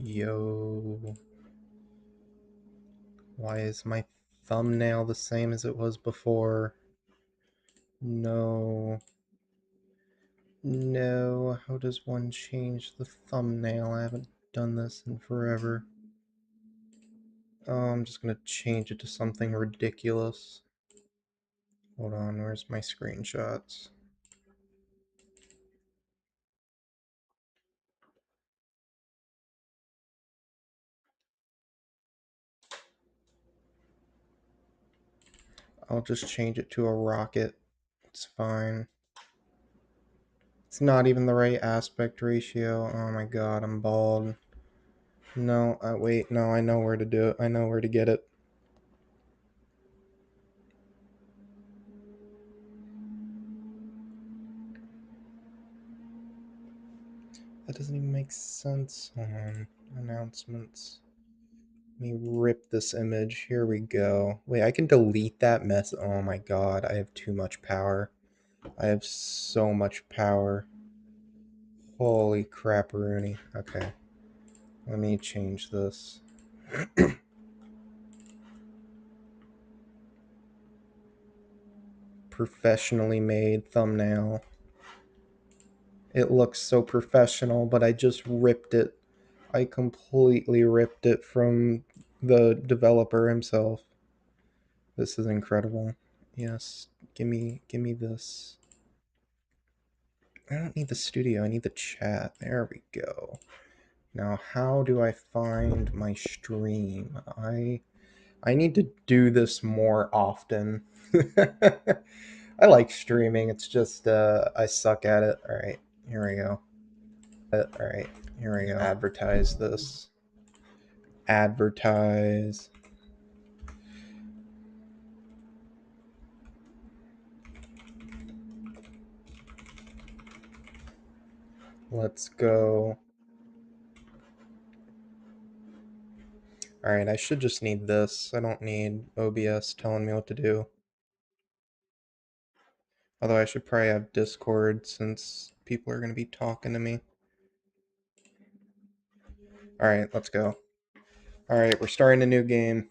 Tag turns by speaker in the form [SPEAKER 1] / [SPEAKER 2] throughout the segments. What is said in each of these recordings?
[SPEAKER 1] Yo. Why is my thumbnail the same as it was before? No. No. How does one change the thumbnail? I haven't done this in forever. Oh, I'm just gonna change it to something ridiculous. Hold on, where's my screenshots? I'll just change it to a rocket. It's fine. It's not even the right aspect ratio. Oh my god, I'm bald. No, wait, no, I know where to do it. I know where to get it. That doesn't even make sense. Hold on. Announcements. Let me rip this image. Here we go. Wait, I can delete that mess. Oh my god, I have too much power. I have so much power. Holy crap-a-rooney. Okay. Let me change this. Professionally made thumbnail. It looks so professional, but I just ripped it. I completely ripped it from the developer himself. This is incredible. Yes, give me this. I don't need the studio, I need the chat. There we go. Now, how do I find my stream? I need to do this more often. I like streaming, it's just I suck at it. Alright, here we go. Alright, here we go. Advertise this. Advertise. Let's go. Alright, I should just need this. I don't need OBS telling me what to do. Although I should probably have Discord since people are going to be talking to me. Alright, let's go. Alright, we're starting a new game.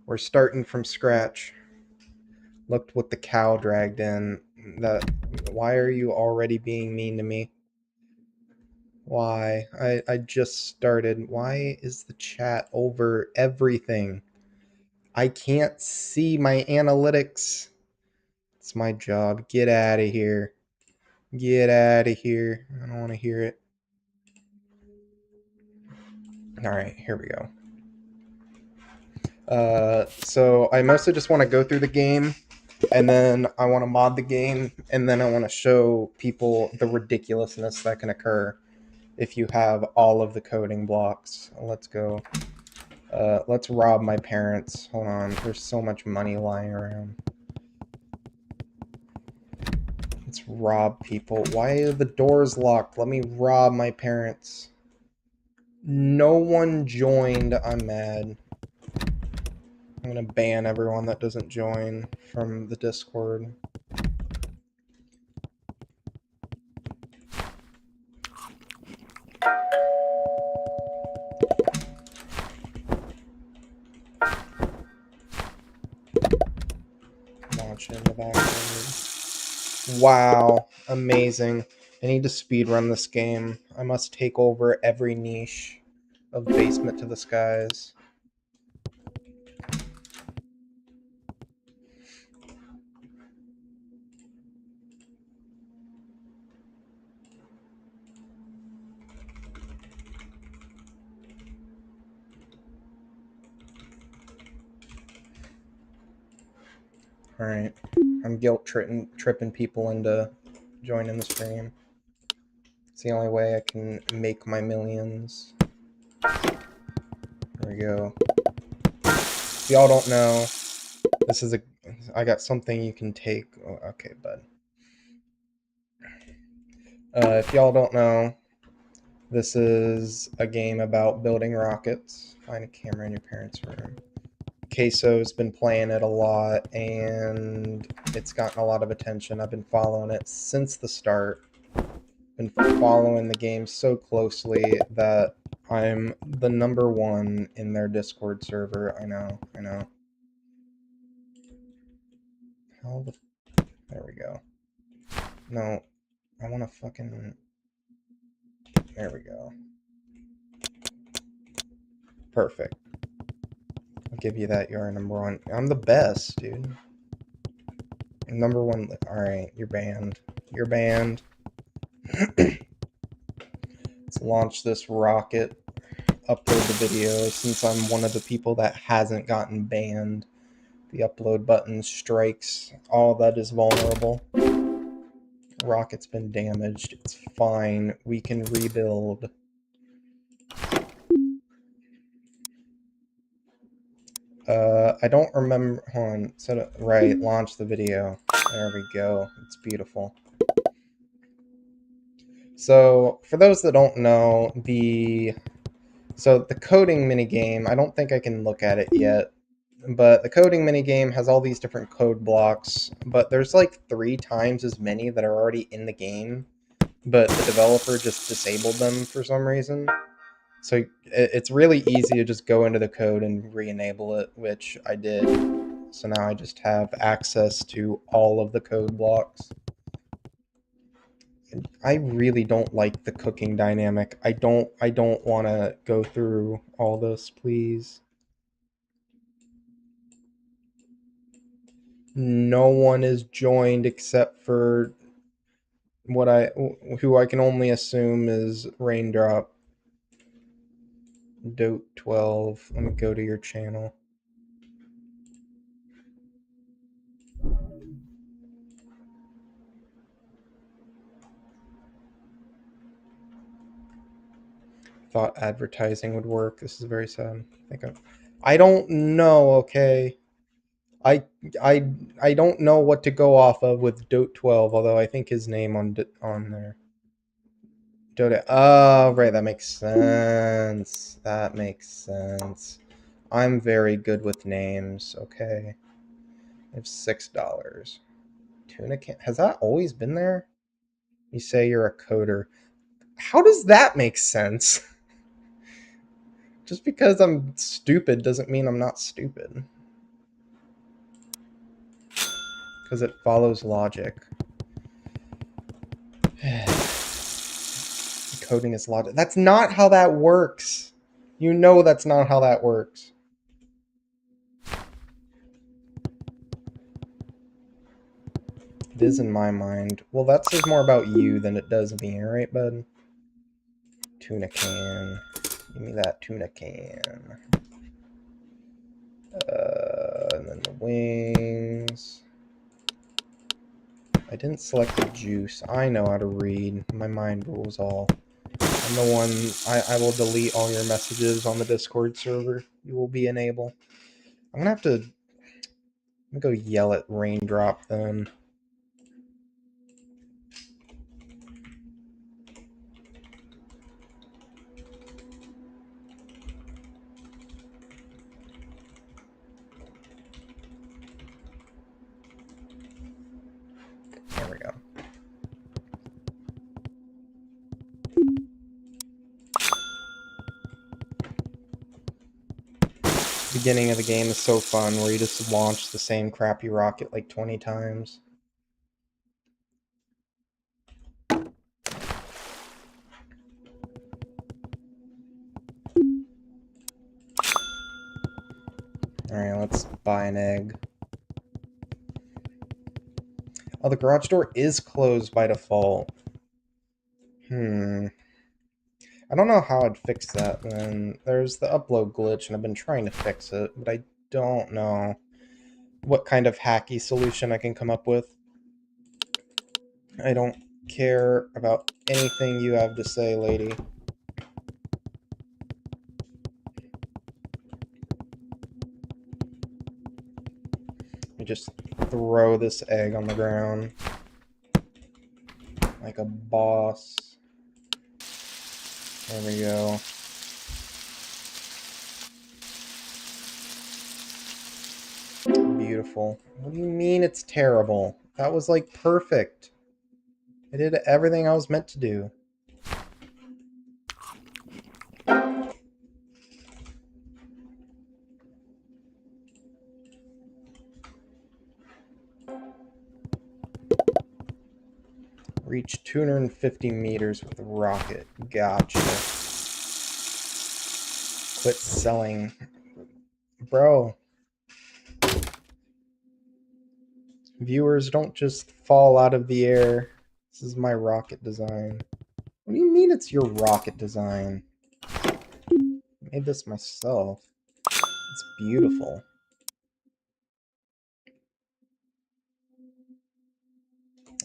[SPEAKER 1] We're starting from scratch. Looked what the cow dragged in. Why are you already being mean to me? Why? I just started. Why is the chat over everything? I can't see my analytics. It's my job. Get out of here. Get out of here. I don't want to hear it. Alright, here we go. So I mostly just want to go through the game, and then I want to mod the game, and then I want to show people the ridiculousness that can occur if you have all of the coding blocks. Let's go. Let's rob my parents. Hold on, there's so much money lying around. Let's rob people. Why are the doors locked? Let me rob my parents. No one joined. I'm mad. I'm gonna ban everyone that doesn't join from the Discord. Launch in the background. Wow, amazing. I need to speedrun this game. I must take over every niche of Basement to the Skies. Alright. I'm guilt tripping people into joining the stream. It's the only way I can make my millions. There we go. If y'all don't know, this is I got something you can take. Oh, okay, bud. If y'all don't know, this is a game about building rockets. Find a camera in your parents' room. Queso's been playing it a lot, and it's gotten a lot of attention. I've been following it since the start. Been following the game so closely that I'm the #1 in their Discord server. I know. How the... There we go. No, I want to fucking... There we go. Perfect. I'll give you that. You're #1. I'm the best, dude. #1. Alright, you're banned. You're banned. Let's launch this rocket. Upload the video since I'm one of the people that hasn't gotten banned. The upload button strikes all that is vulnerable. Rocket's been damaged. It's fine. We can rebuild. I don't remember. Hold on. Set it right. Launch the video. There we go. It's beautiful. So, for those that don't know, the coding minigame, I don't think I can look at it yet, but the coding minigame has all these different code blocks, but there's like 3 times as many that are already in the game, but the developer just disabled them for some reason. So it's really easy to just go into the code and re-enable it, which I did. So now I just have access to all of the code blocks. I really don't like the cooking dynamic. I don't want to go through all this, please. No one is joined except for who I can only assume is Raindrop. Dote12. Let me go to your channel. Thought advertising would work. This is very sad. I don't know, okay? I don't know what to go off of with Dote12, although I think his name on there. Dota. Oh, right, that makes sense. That makes sense. I'm very good with names, okay. I have $6. Tuna can... Has that always been there? You say you're a coder. How does that make sense? Just because I'm stupid doesn't mean I'm not stupid. Because it follows logic. Coding is logic. That's not how that works. You know that's not how that works. It is in my mind. Well, that says more about you than it does me, right, bud? Tuna can. Give me that tuna can. And then the wings. I didn't select the juice. I know how to read. My mind rules all. I'm the one... I will delete all your messages on the Discord server. You will be enabled. I'm gonna have to... I'm gonna go yell at Raindrop then. There we go. The beginning of the game is so fun, where you just launch the same crappy rocket like 20 times. Alright, let's buy an egg. Oh, the garage door is closed by default. I don't know how I'd fix that then. There's the upload glitch, and I've been trying to fix it, but I don't know what kind of hacky solution I can come up with. I don't care about anything you have to say, lady. You just throw this egg on the ground like a boss. There we go. Beautiful. What do you mean it's terrible? That was like perfect. I did everything I was meant to do. Reach 250 meters with a rocket. Gotcha. Quit selling. Bro. Viewers, don't just fall out of the air. This is my rocket design. What do you mean it's your rocket design? I made this myself. It's beautiful.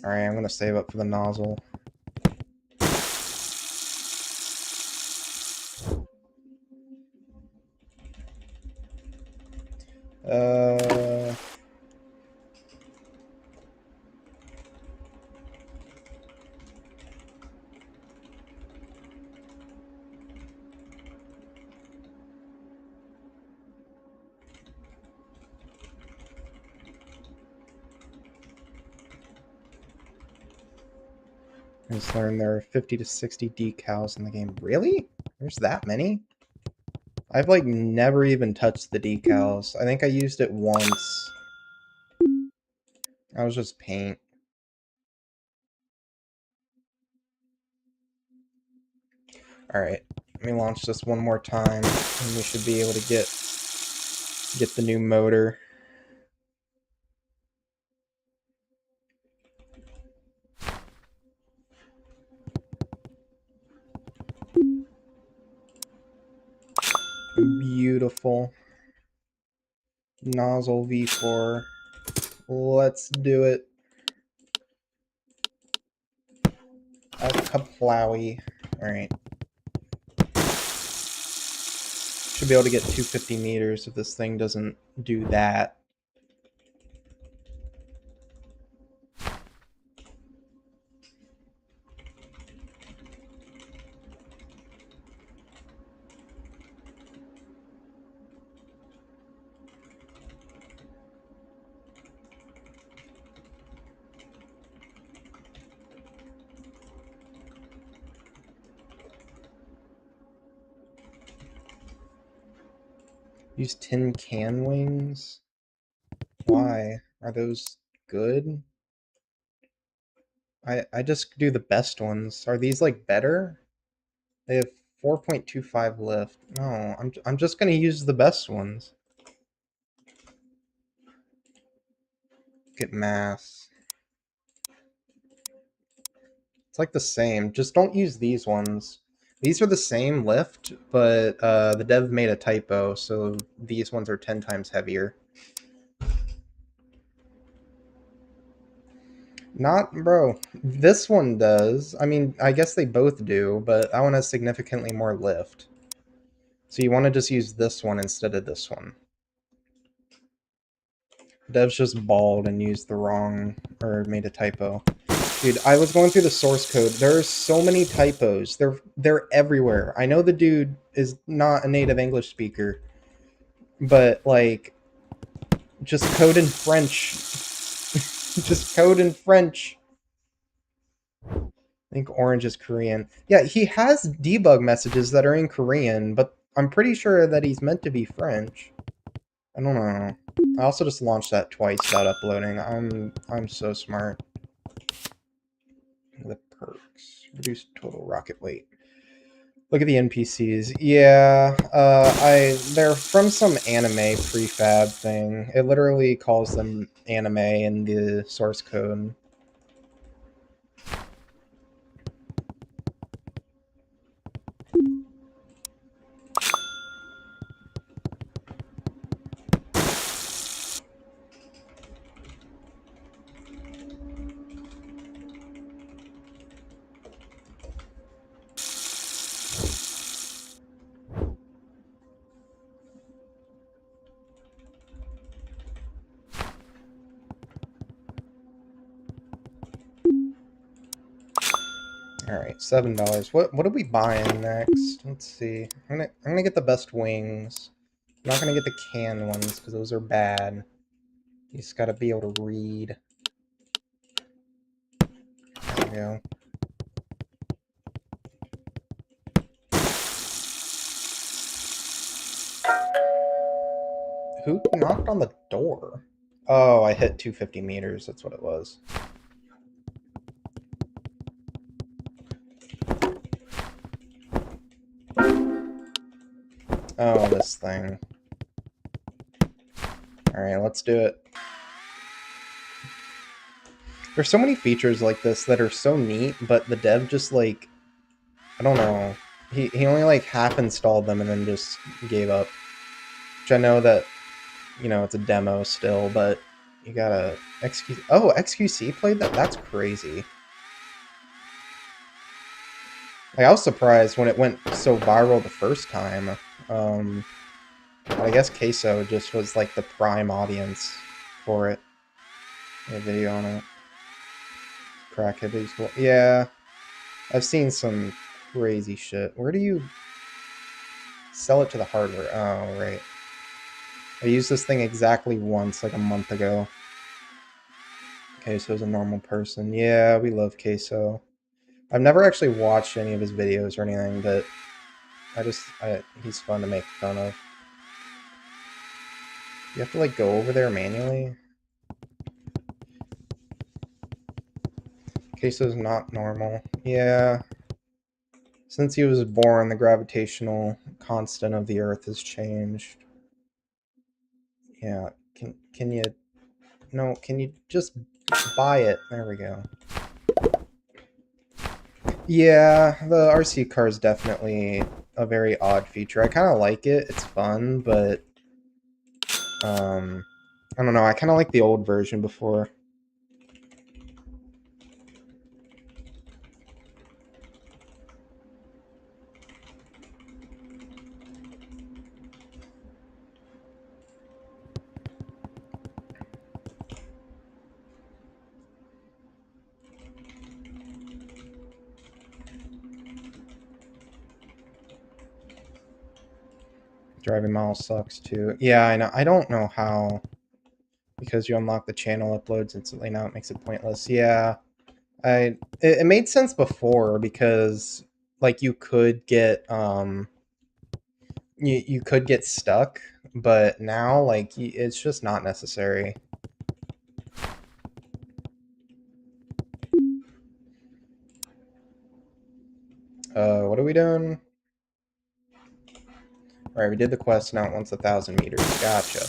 [SPEAKER 1] Alright, I'm gonna save up for the nozzle. I just learned there are 50 to 60 decals in the game. Really? There's that many? I've like never even touched the decals. I think I used it once. I was just paint. Alright, let me launch this one more time, and we should be able to get the new motor. Beautiful. Nozzle V4. Let's do it. A kaplowy. Alright. Should be able to get 250 meters if this thing doesn't do that. Use tin can wings? Why? Are those good? I just do the best ones. Are these like better? They have 4.25 lift. No, I'm just gonna use the best ones. Get mass. It's like the same. Just don't use these ones. These are the same lift, but the dev made a typo, so these ones are 10 times heavier. Not, bro. This one does. I mean, I guess they both do, but that one has significantly more lift. So you want to just use this one instead of this one. Dev's just bald and used the wrong, or made a typo. Dude, I was going through the source code. There are so many typos. They're everywhere. I know the dude is not a native English speaker, but like, just code in French. Just code in French. I think Orange is Korean. Yeah, he has debug messages that are in Korean, but I'm pretty sure that he's meant to be French. I don't know. I also just launched that twice without uploading. I'm so smart. The perks. Reduce total rocket weight. Look at the NPCs. Yeah, they're from some anime prefab thing. It literally calls them anime in the source code. Alright, $7. What are we buying next? Let's see. I'm gonna get the best wings. I'm not gonna get the canned ones because those are bad. You just gotta be able to read. There we go. Who knocked on the door? Oh, I hit 250 meters. That's what it was. Oh, this thing. Alright, let's do it. There's so many features like this that are so neat, but the dev just, like, I don't know. He only, like, half installed them and then just gave up. Which I know that, you know, it's a demo still, but you gotta... Oh, XQC played that? That's crazy. Like, I was surprised when it went so viral the first time. But I guess Queso just was, like, the prime audience for it. A video on it. Crackhead is cool. Yeah, I've seen some crazy shit. Where do you sell it to the hardware? Oh, right. I used this thing exactly once, like a month ago. Queso's a normal person. Yeah, we love Queso. I've never actually watched any of his videos or anything, but he's fun to make fun of. You have to, like, go over there manually? Queso's not normal. Yeah. Since he was born, the gravitational constant of the Earth has changed. Yeah, can you... No, can you just buy it? There we go. Yeah, the RC car is definitely a very odd feature. I kind of like it. It's fun, but... I don't know. I kind of like the old version before. Driving miles sucks too. Yeah, I know. I don't know how. Because you unlock the channel uploads instantly, now it makes it pointless. Yeah, it made sense before because, like, you could get you could get stuck, but now, like, it's just not necessary. What are we doing? Alright, we did the quest, now it wants 1,000 meters. Gotcha.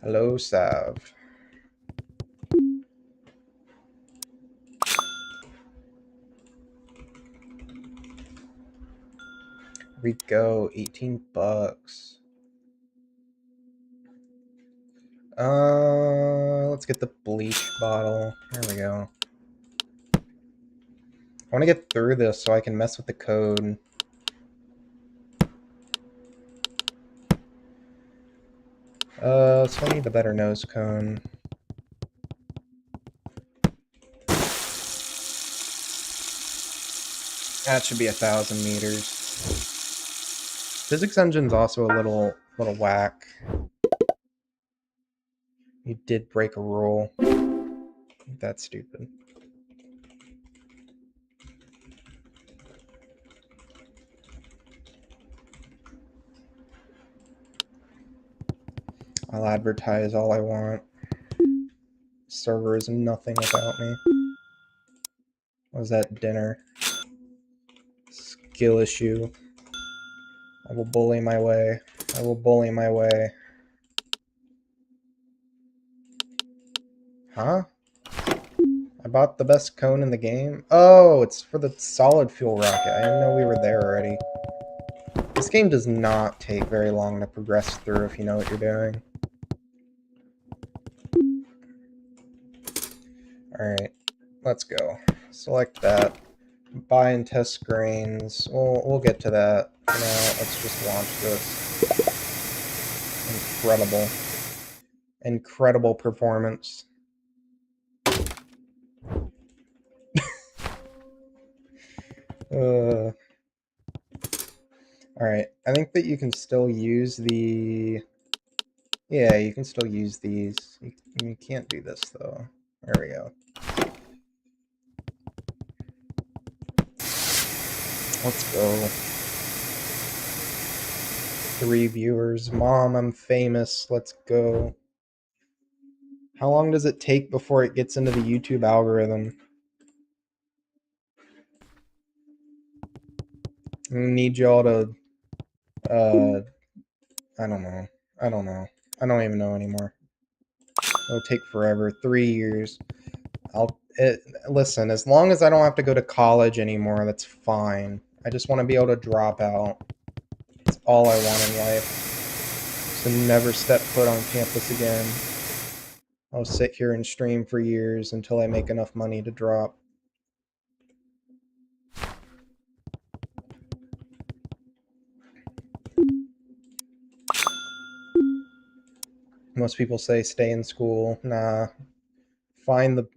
[SPEAKER 1] Hello, Sav. Here we go, 18 bucks. Let's get the bleach bottle. There we go. I want to get through this so I can mess with the code. So I need the better nose cone. That should be 1,000 meters. Physics engine's also a little whack. You did break a rule. That's stupid. I'll advertise all I want. Server is nothing without me. What was that? Dinner. Skill issue. I will bully my way. I will bully my way. Huh? I bought the best cone in the game? Oh, it's for the solid fuel rocket. I didn't know we were there already. This game does not take very long to progress through if you know what you're doing. Alright, let's go. Select that. Buy and test grains. We'll get to that. For now, let's just launch this. Incredible. Incredible performance. Alright, I think that you can still use the... Yeah, you can still use these. You can't do this, though. There we go. Let's go. 3 viewers. Mom, I'm famous. Let's go. How long does it take before it gets into the YouTube algorithm? I need y'all to, I don't know. I don't know. I don't even know anymore. It'll take forever. 3 years. Listen, as long as I don't have to go to college anymore, that's fine. I just want to be able to drop out. That's all I want in life. To never step foot on campus again. I'll sit here and stream for years until I make enough money to drop. Most people say stay in school. Nah. Find the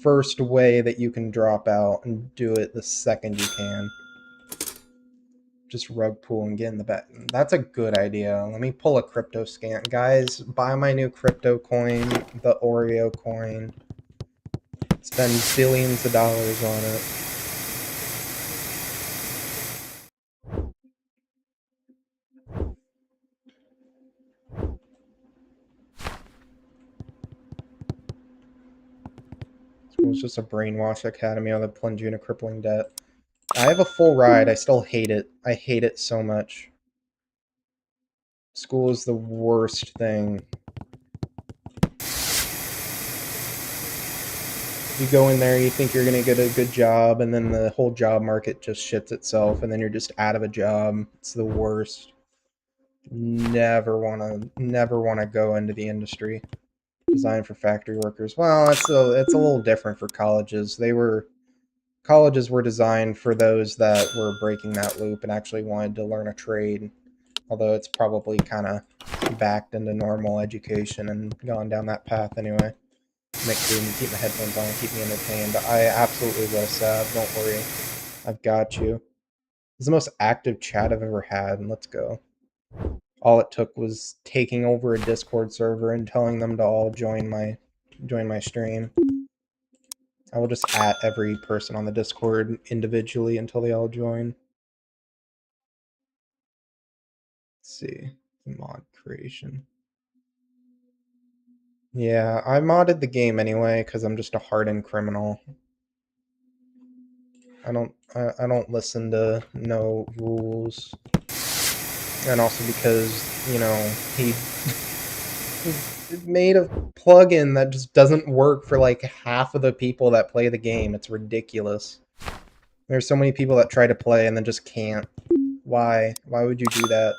[SPEAKER 1] first way that you can drop out and do it the second you can. Just rug pull and get in the back. That's a good idea. Let me pull a crypto scan. Guys, buy my new crypto coin, the Oreo coin. Spend billions of dollars on it. School's just a brainwash academy on the plunge you into crippling debt. I have a full ride. I still hate it. I hate it so much. School is the worst thing. You go in there, you think you're going to get a good job, and then the whole job market just shits itself, and then you're just out of a job. It's the worst. Never want to go into the industry. Designed for factory workers. Well, it's a little different for colleges. Colleges were designed for those that were breaking that loop and actually wanted to learn a trade. Although it's probably kind of backed into normal education and gone down that path anyway. Make food and keep my headphones on and keep me entertained. I absolutely will, Sab. Don't worry. I've got you. This is the most active chat I've ever had, and let's go. All it took was taking over a Discord server and telling them to all join my stream. I will just at every person on the Discord individually until they all join. Let's see. Mod creation. Yeah, I modded the game anyway because I'm just a hardened criminal. I don't listen to no rules. And also because, you know, he made a plugin that just doesn't work for like half of the people that play the game. It's ridiculous. There's so many people that try to play and then just can't. Why? Why would you do that?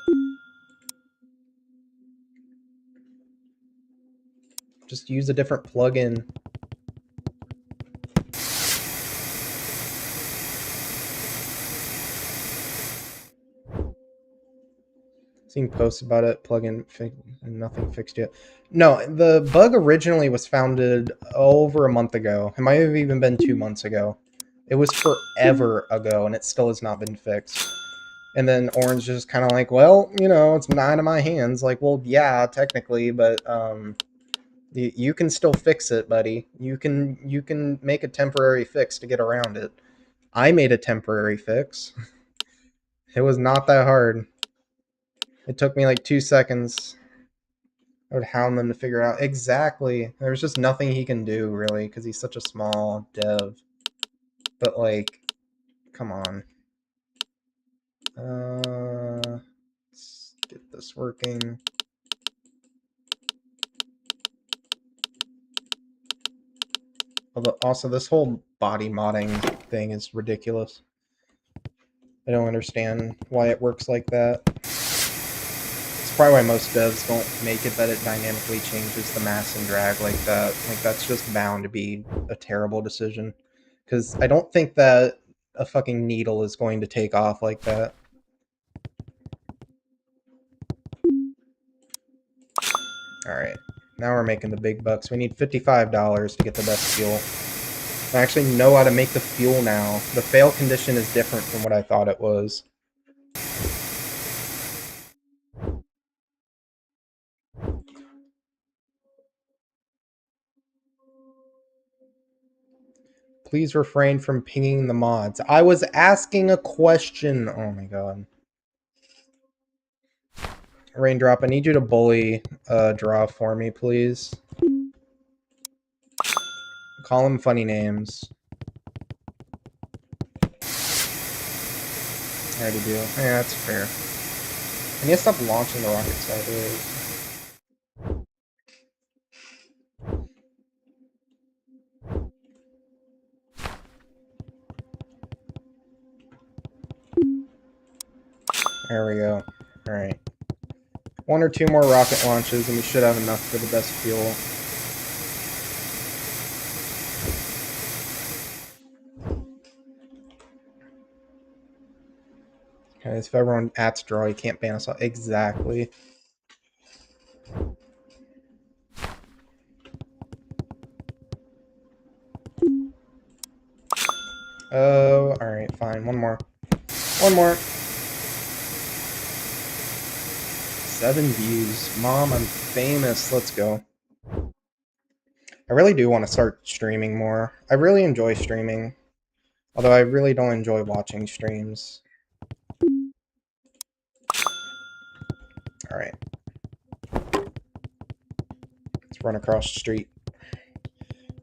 [SPEAKER 1] Just use a different plugin. Seen posts about it, plugin and nothing fixed yet. No, the bug originally was founded over a month ago. It might have even been 2 months ago. It was forever ago, and it still has not been fixed. And then Orange just kind of like, well, you know, it's not in my hands. Like, well, yeah, technically, but you can still fix it, buddy. You can make a temporary fix to get around it. I made a temporary fix. It was not that hard. It took me like 2 seconds. I would hound them to figure out exactly. There's just nothing he can do really because he's such a small dev. But like, come on. Let's get this working. Although also this whole body modding thing is ridiculous. I don't understand why it works like that. It's probably why most devs don't make it that it dynamically changes the mass and drag like that. Like that's just bound to be a terrible decision. Because I don't think that a fucking needle is going to take off like that. Alright, now we're making the big bucks. We need $55 to get the best fuel. I actually know how to make the fuel now. The fail condition is different from what I thought it was. Please refrain from pinging the mods. I was asking a question. Oh my god. Raindrop, I need you to bully Draw for me, please. Call him funny names. I already do. Yeah, that's fair. I need to stop launching the rocket sideways. There we go. Alright. 1 or 2 more rocket launches and we should have enough for the best fuel. Okay, so if everyone ats Draw, you can't ban us all. Exactly. Oh, alright, fine. One more. One more. 7 views. Mom, I'm famous. Let's go. I really do want to start streaming more. I really enjoy streaming. Although I really don't enjoy watching streams. Alright. Let's run across the street.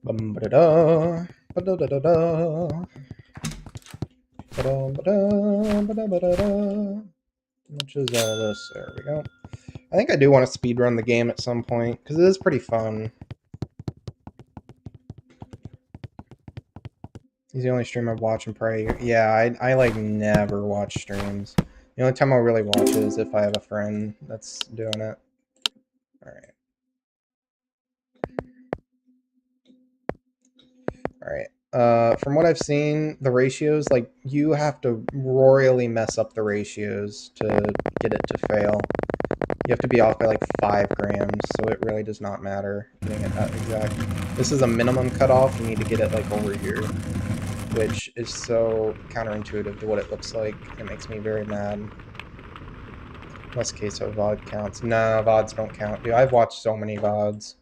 [SPEAKER 1] Bum-ba-da-da. Ba-da-da-da-da. Ba-da-ba-da. Ba-da-ba-da-da. Which is all this. There we go. I think I do want to speedrun the game at some point, because it is pretty fun. He's the only streamer I watch and pray. Yeah, I like never watch streams. The only time I'll really watch it is if I have a friend that's doing it. Alright. Alright. From what I've seen, the ratios, like, you have to royally mess up the ratios to get it to fail. You have to be off by like 5 grams, so it really does not matter getting it that exact. This is a minimum cutoff, you need to get it like over here, which is so counterintuitive to what it looks like. It makes me very mad. Unless Queso VOD counts. No, VODs don't count, dude. I've watched so many VODs.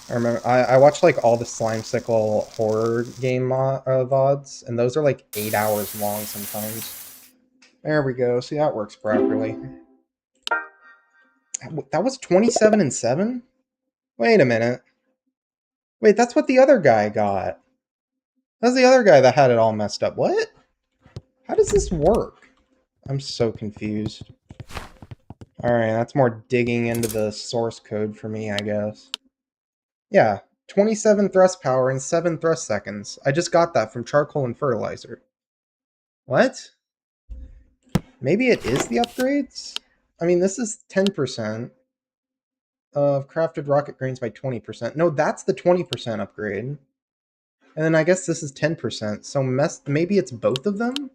[SPEAKER 1] I remember, I watched like all the Slimecicle horror game VODs, and those are like 8 hours long sometimes. There we go, see, that works properly. That was 27 and 7? Wait a minute. Wait, that's what the other guy got. That's the other guy that had it all messed up. What? How does this work? I'm so confused. Alright, that's more digging into the source code for me, I guess. Yeah, 27 thrust power and 7 thrust seconds. I just got that from Charcoal and Fertilizer. What? Maybe it is the upgrades? I mean, this is 10% of crafted rocket grains by 20%. No, that's the 20% upgrade. And then I guess this is 10%. So maybe it's both of them?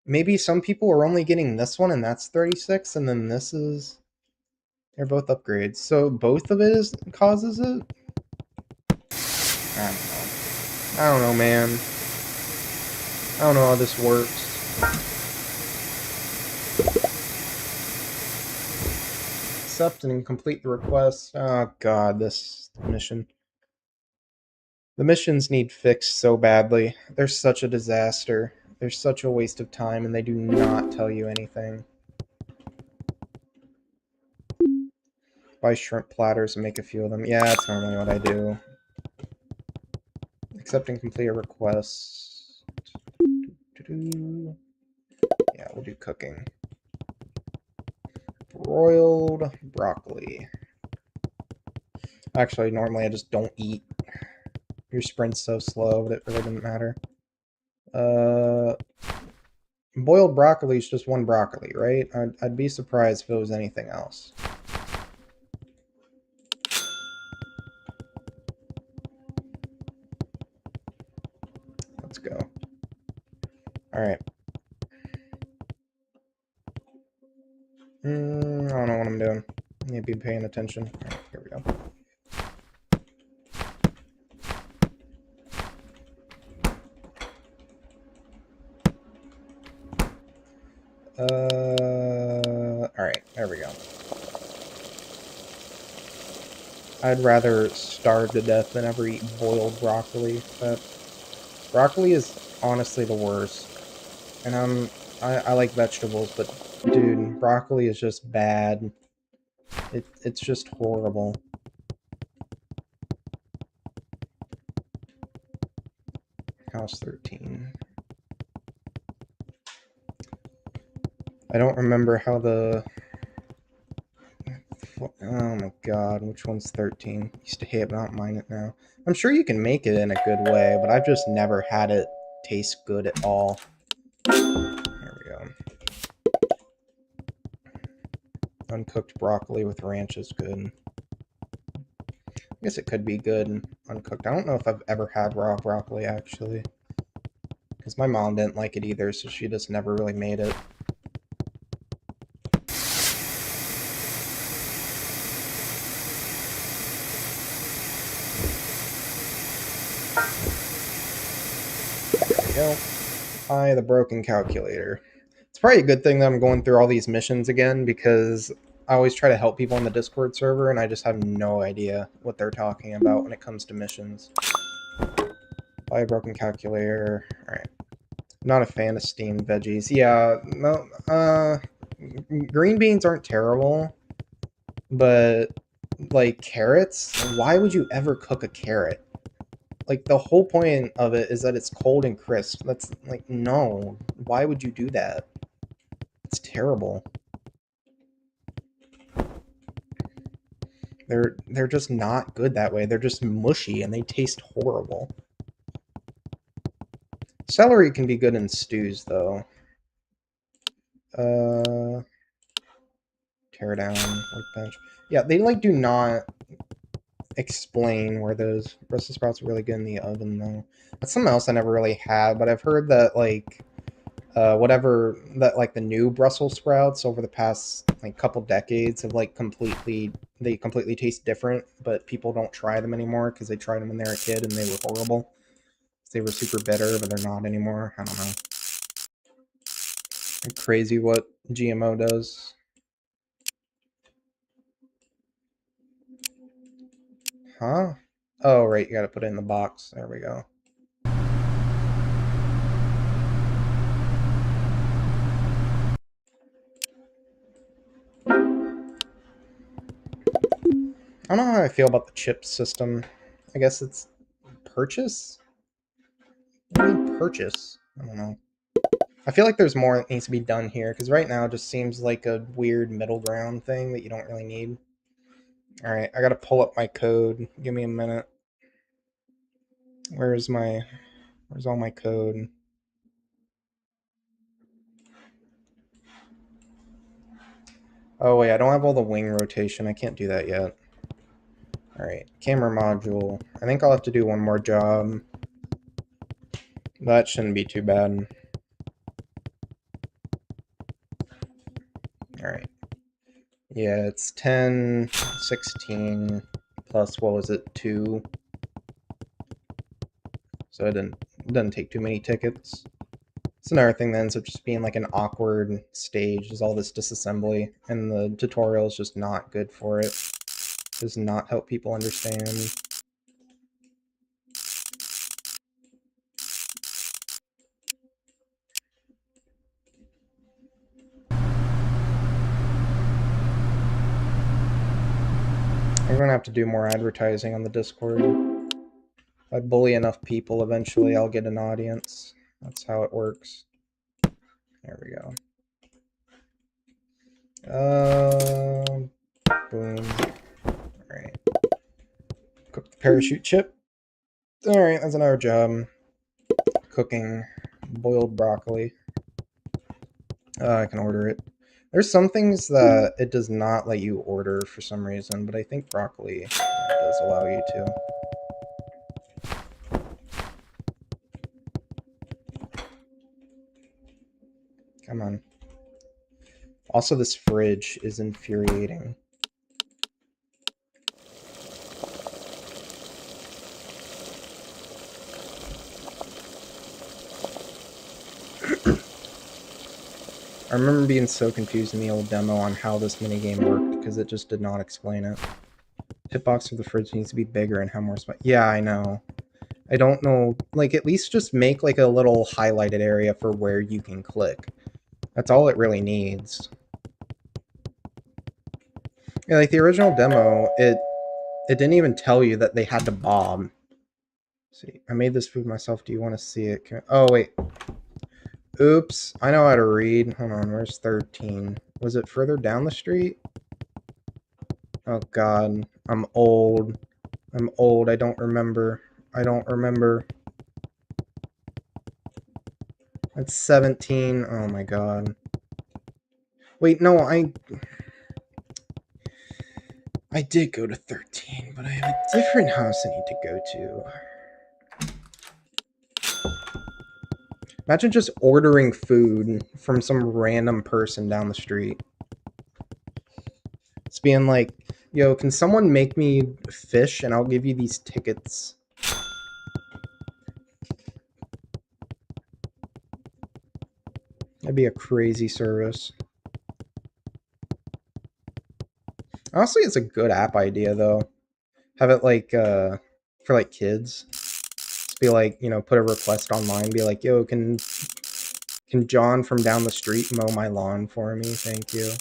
[SPEAKER 1] Maybe some people are only getting this one and that's 36, and then this is... They're both upgrades. So both of it causes it? I don't know. I don't know, man. I don't know how this works. Accept and complete the request. Oh god, this mission. The missions need fixed so badly. They're such a disaster. They're such a waste of time, and they do not tell you anything. Buy shrimp platters and make a few of them. Yeah, that's normally what I do. Accept and complete a request. Yeah, we'll do cooking. Broiled broccoli. Actually, normally I just don't eat. Your sprint's so slow, but it really doesn't matter. Boiled broccoli is just 1 broccoli, right? I'd be surprised if it was anything else. Let's go. Alright. I don't know what I'm doing. I need to be paying attention. Alright, here we go. Alright, there we go. I'd rather starve to death than ever eat boiled broccoli. But broccoli is honestly the worst. And I like vegetables, but dude, broccoli is just bad. It's just horrible. House 13. I don't remember how the... Oh my god, which one's 13? Used to hate it, but I don't mind it now. I'm sure you can make it in a good way, but I've just never had it taste good at all. There we go. Uncooked broccoli with ranch is good. I guess it could be good uncooked. I don't know if I've ever had raw broccoli, actually. Because my mom didn't like it either, so she just never really made it. There we go. The broken calculator. It's probably a good thing that I'm going through all these missions again, because I always try to help people on the Discord server, and I just have no idea what they're talking about when it comes to missions. Buy a broken calculator. Alright. Not a fan of steamed veggies. Yeah, no, green beans aren't terrible, but, like, carrots? Why would you ever cook a carrot? Like, the whole point of it is that it's cold and crisp. That's, like, no. Why would you do that? It's terrible. They're just not good that way. They're just mushy and they taste horrible. Celery can be good in stews, though. Tear down, workbench. Yeah, they, like, do not explain where those Brussels sprouts are really good in the oven, though. That's something else I never really had, but I've heard that, like, whatever, that, like, the new Brussels sprouts over the past, like, couple decades have, like, they completely taste different, but people don't try them anymore because they tried them when they were a kid and they were horrible. They were super bitter, but they're not anymore. I don't know. Crazy what GMO does. Huh? Oh, right, you gotta put it in the box. There we go. I don't know how I feel about the chip system. I guess it's purchase? What do you mean purchase? I don't know. I feel like there's more that needs to be done here, because right now it just seems like a weird middle ground thing that you don't really need. Alright, I gotta pull up my code. Give me a minute. Where's all my code? Oh wait, I don't have all the wing rotation. I can't do that yet. Alright, camera module. I think I'll have to do one more job. That shouldn't be too bad. Alright. Yeah, it's 10, 16, plus, what was it, 2? So it doesn't take too many tickets. It's another thing that ends up just being like an awkward stage, is all this disassembly, and the tutorial is just not good for it. Does not help people understand. I'm gonna have to do more advertising on the Discord. If I bully enough people, eventually I'll get an audience. That's how it works. There we go. Boom. Alright. Cook the parachute chip. Alright, that's another job. Cooking boiled broccoli. I can order it. There's some things that it does not let you order for some reason, but I think broccoli does allow you to. Come on. Also, this fridge is infuriating. I remember being so confused in the old demo on how this minigame worked, because it just did not explain it. Pit box for the fridge needs to be bigger and have more space. Yeah, I know. I don't know. Like, at least just make like a little highlighted area for where you can click. That's all it really needs. Yeah, like the original demo, it didn't even tell you that they had to bob. See, I made this food myself. Do you want to see it? Oh, wait. Oops. I know how to read. Hold on. Where's 13? Was it further down the street? Oh, God. I'm old. I'm old. I don't remember. I don't remember. It's 17. Oh, my God. Wait, no, I did go to 13, but I have a different house I need to go to. Imagine just ordering food from some random person down the street. It's being like, yo, can someone make me fish and I'll give you these tickets? That'd be a crazy service. Honestly, it's a good app idea, though. Have it, like, for, like, kids. Just be like, you know, put a request online. Be like, yo, can John from down the street mow my lawn for me? Thank you.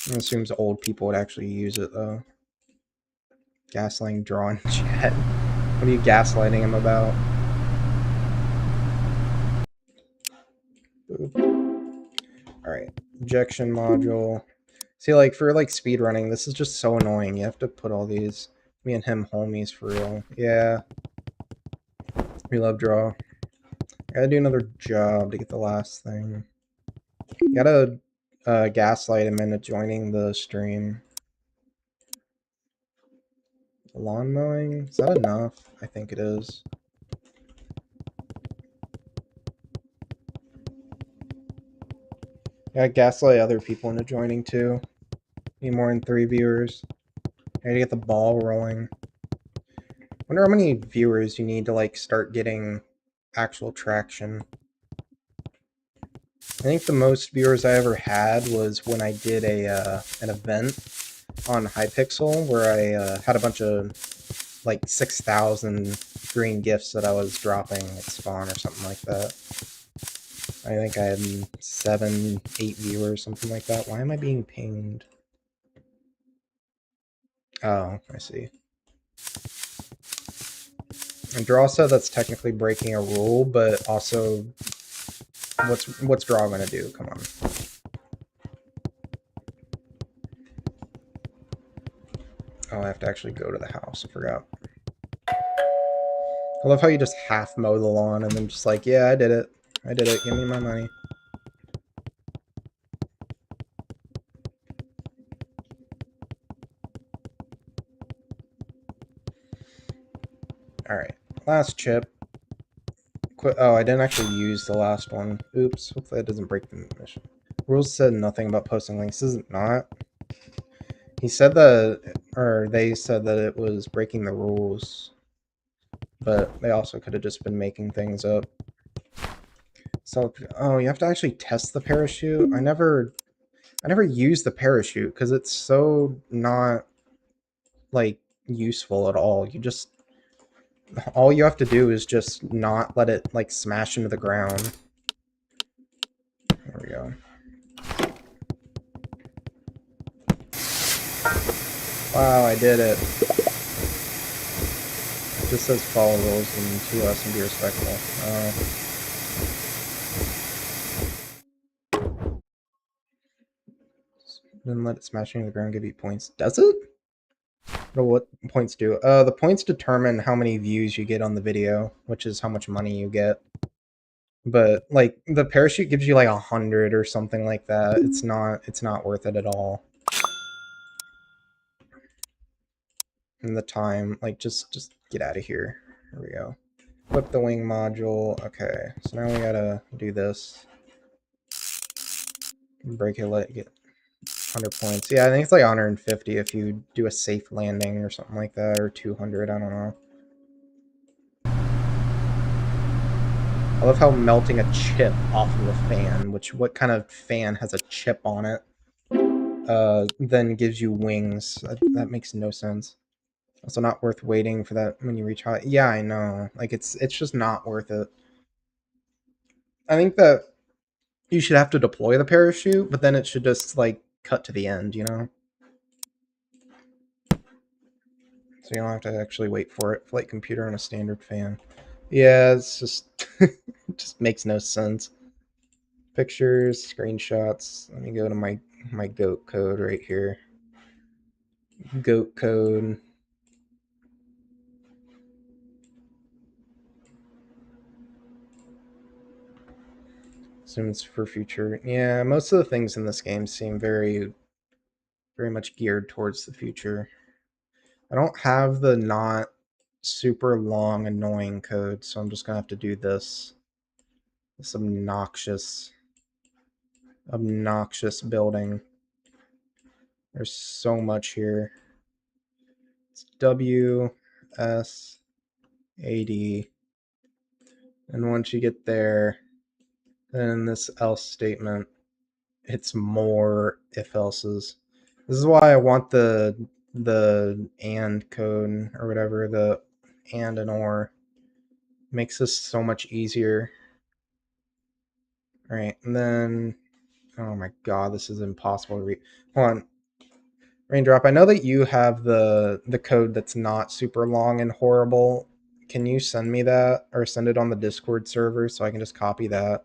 [SPEAKER 1] It assumes old people would actually use it, though. Gaslighting drawn chat. What are you gaslighting him about? Alright. Injection module. See, like, for, like, speedrunning, this is just so annoying. You have to put all these... Me and him homies, for real. Yeah. We love draw. I gotta do another job to get the last thing. Gotta gaslight him into joining the stream. Lawn mowing? Is that enough? I think it is. Yeah, gaslight other people into joining too. Need more than 3 viewers. I gotta get the ball rolling. Wonder how many viewers you need to like start getting actual traction. I think the most viewers I ever had was when I did a an event on Hypixel where I had a bunch of like 6,000 green gifts that I was dropping at spawn or something like that. I think I had 7, 8 viewers, something like that. Why am I being pinged? Oh, I see. And Draw said that's technically breaking a rule, but also, what's Draw gonna do? Come on. Oh, I have to actually go to the house. I forgot. I love how you just half mow the lawn and then just like, yeah, I did it. I did it. Give me my money. Alright. Last chip. Oh, I didn't actually use the last one. Oops. Hopefully that doesn't break the mission. Rules said nothing about posting links. Is it not? He said that, or they said that it was breaking the rules. But they also could have just been making things up. So, oh, you have to actually test the parachute? I never used the parachute because it's so not, like, useful at all. All you have to do is just not let it, like, smash into the ground. There we go. Wow, I did it. It just says follow rules and TOS and be respectful. Then let it smash into the ground, give you points. Does it? What points do? The points determine how many views you get on the video, which is how much money you get. But like the parachute gives you like 100 or something like that. It's not worth it at all. And the time, like just get out of here. Here we go. Flip the wing module. Okay, so now we gotta do this. Break it, let it get 100 points. Yeah, I think it's like 150 if you do a safe landing or something like that, or 200, I don't know. I love how melting a chip off of a fan, what kind of fan has a chip on it, then gives you wings. That makes no sense. Also not worth waiting for that when you reach high. Yeah, I know. Like, it's just not worth it. I think that you should have to deploy the parachute, but then it should just, like, cut to the end, you know? So you don't have to actually wait for it. Flight computer and a standard fan. Yeah, it's just... it just makes no sense. Pictures, screenshots. Let me go to my goat code right here. Goat code. Assume it's for future. Yeah, most of the things in this game seem very much geared towards the future. I don't have the not super long annoying code, so I'm just gonna have to do this. This obnoxious building. There's so much here. It's W S A D. And once you get there, then this else statement, it's more if else's. This is why I want the and code or whatever, the and or. Makes this so much easier. All right, and then oh my god, this is impossible to read. Hold on, Raindrop. I know that you have the code that's not super long and horrible. Can you send me that or send it on the Discord server so I can just copy that?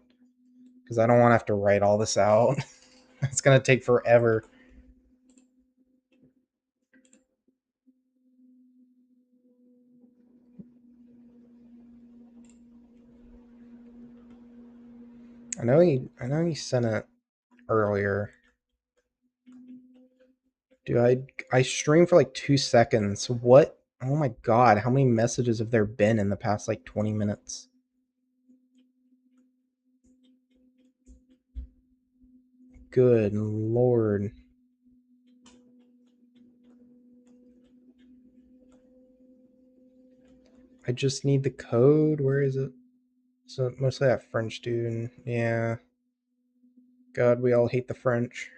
[SPEAKER 1] Because I don't want to have to write all this out. It's gonna take forever. I know he sent it earlier. Dude, I streamed for like 2 seconds. What? Oh my god, how many messages have there been in the past like 20 minutes? Good lord. I just need the code. Where is it? So mostly that French dude. Yeah. God, we all hate the French.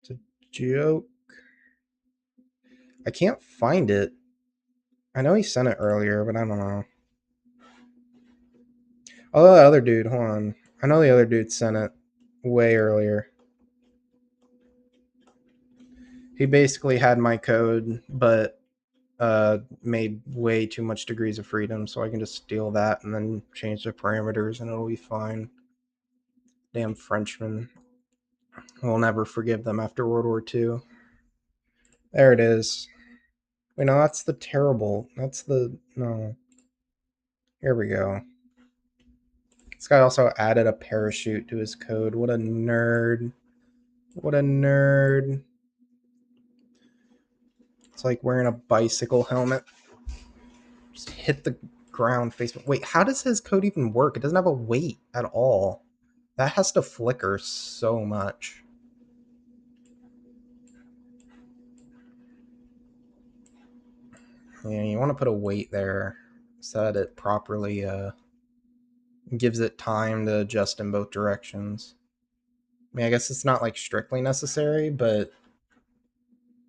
[SPEAKER 1] It's a joke. I can't find it. I know he sent it earlier, but I don't know. Oh, the other dude. Hold on. I know the other dude sent it way earlier. He basically had my code, but made way too much degrees of freedom, so I can just steal that and then change the parameters and it'll be fine. Damn Frenchmen. We'll never forgive them after World War II. There it is. Wait, no, that's the terrible. That's the... No. Here we go. This guy also added a parachute to his code. What a nerd. What a nerd. It's like wearing a bicycle helmet. Just hit the ground face. Wait, how does his code even work? It doesn't have a weight at all. That has to flicker so much. Yeah, you want to put a weight there so that it properly gives it time to adjust in both directions. I mean, I guess it's not like strictly necessary, but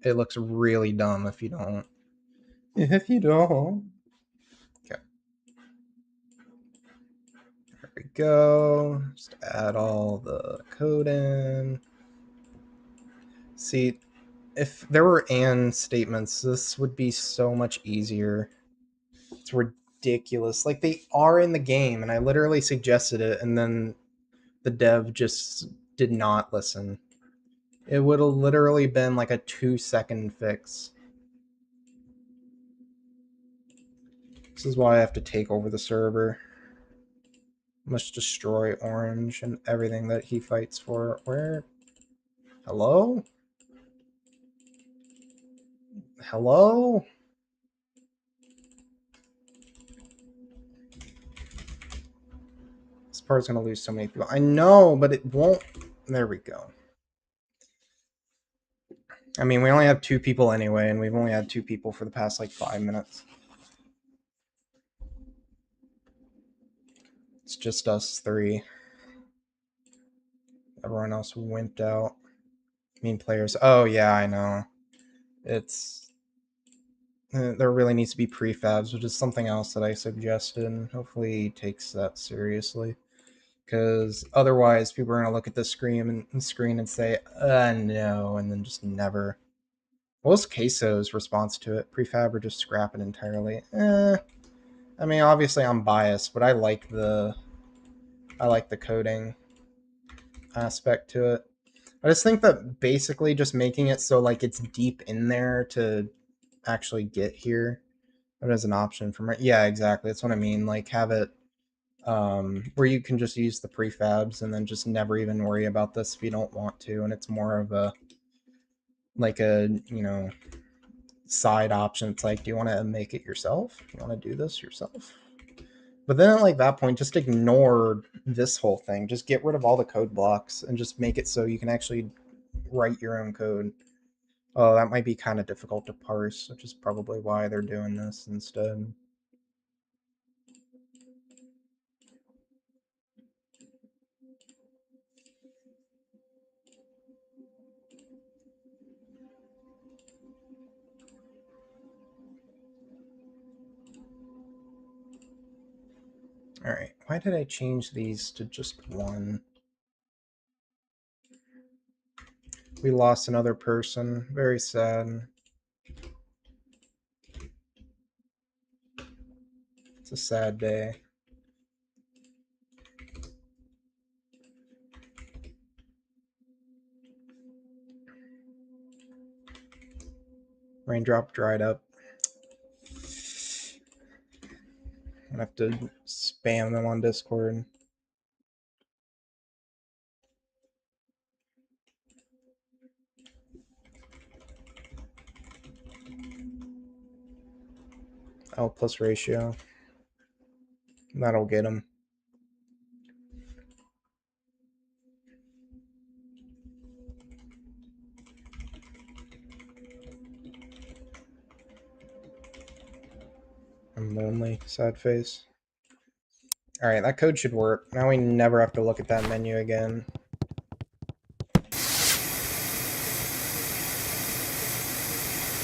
[SPEAKER 1] it looks really dumb if you don't. If you don't. Okay. There we go. Just add all the code in. See, if there were and statements, this would be so much easier. It's ridiculous. Like, they are in the game, and I literally suggested it, and then the dev just did not listen. It would have literally been like a 2-second fix. This is why I have to take over the server. Must destroy Orange and everything that he fights for. Where? Hello? Hello? This part's gonna lose so many people. I know, but it won't. There we go. I mean, we only have 2 people anyway, and we've only had 2 people for the past like 5 minutes. It's just us three. Everyone else wimped out. Players. Oh, yeah, I know. It's... there really needs to be prefabs, which is something else that I suggested, and hopefully he takes that seriously. Because otherwise, people are going to look at the screen and say, no, and then just never. What was Queso's response to it? Prefab or just scrap it entirely? I mean, obviously I'm biased, but I like the coding aspect to it. I just think that basically just making it so like it's deep in there to actually get here, that is an option for me. Yeah, exactly. That's what I mean. Like have it where you can just use the prefabs and then just never even worry about this if you don't want to, and it's more of a like a side option. It's like, do you want to make it yourself? Do you want to do this yourself? But then at like that point, just ignore this whole thing. Just get rid of all the code blocks and just make it so you can actually write your own code. Oh, that might be kind of difficult to parse, which is probably why they're doing this instead. All right, why did I change these to just one? We lost another person. Very sad. It's a sad day. Raindrop dried up. I'm gonna have to spam them on Discord. Oh, plus ratio. That'll get them. I'm lonely. Sad face. Alright, that code should work. Now we never have to look at that menu again.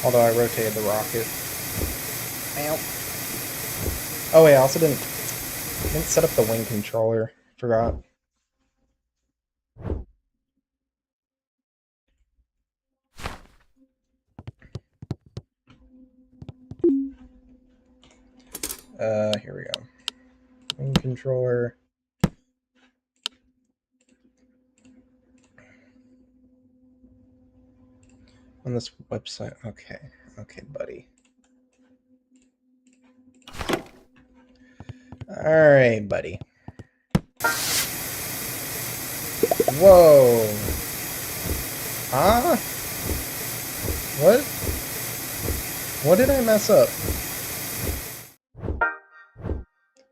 [SPEAKER 1] Although I rotated the rocket. Ow. Oh wait, I also didn't set up the wing controller. Forgot. Here we go. Wing controller. On this website. Okay. Okay, buddy. Alright, buddy. Whoa. Huh? What? What did I mess up?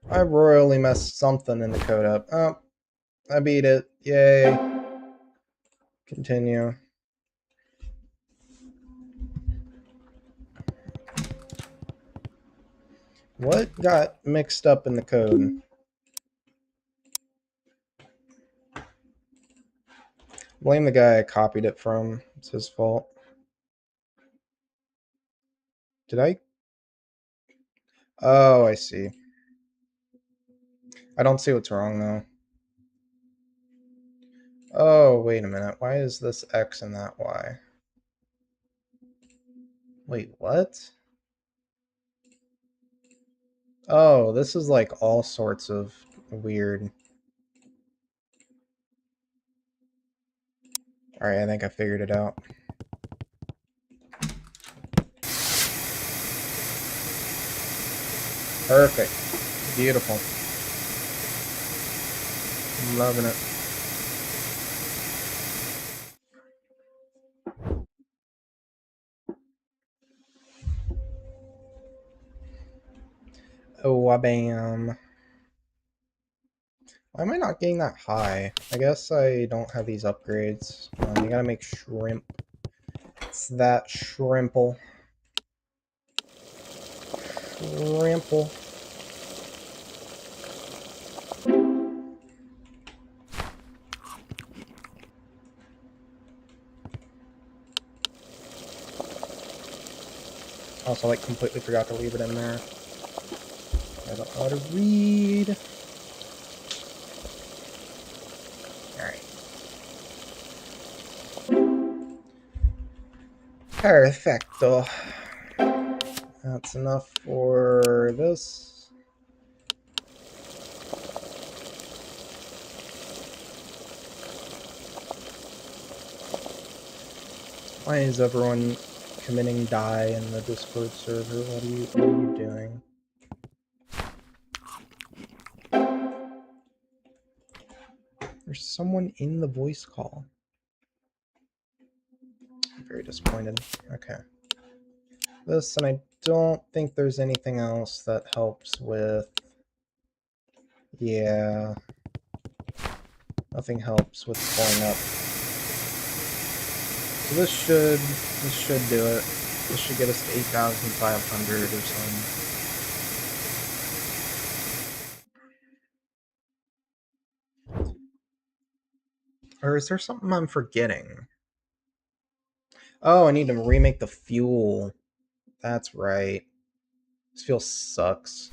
[SPEAKER 1] I royally messed something in the code up. Oh, I beat it. Yay. Continue. What got mixed up in the code? Blame the guy I copied it from. It's his fault. Did I? Oh, I see. I don't see what's wrong, though. Oh, wait a minute. Why is this X and that Y? Wait, what? Oh, this is like all sorts of weird. Alright, I think I figured it out. Perfect. Beautiful. I'm loving it. Oh, wabam. Why am I not getting that high? I guess I don't have these upgrades. You gotta make shrimp. It's that shrimple. Shrimple. Also, like, completely forgot to leave it in there. I don't know how to read. Alright. Perfecto. That's enough for this. Why is everyone committing die in the Discord server? What are you doing? There's someone in the voice call. I'm very disappointed. Okay. This, and I don't think there's anything else that helps with... Yeah. Nothing helps with pulling up. So this should do it. This should get us to 8,500 or something. Or is there something I'm forgetting? Oh, I need to remake the fuel. That's right. This fuel sucks.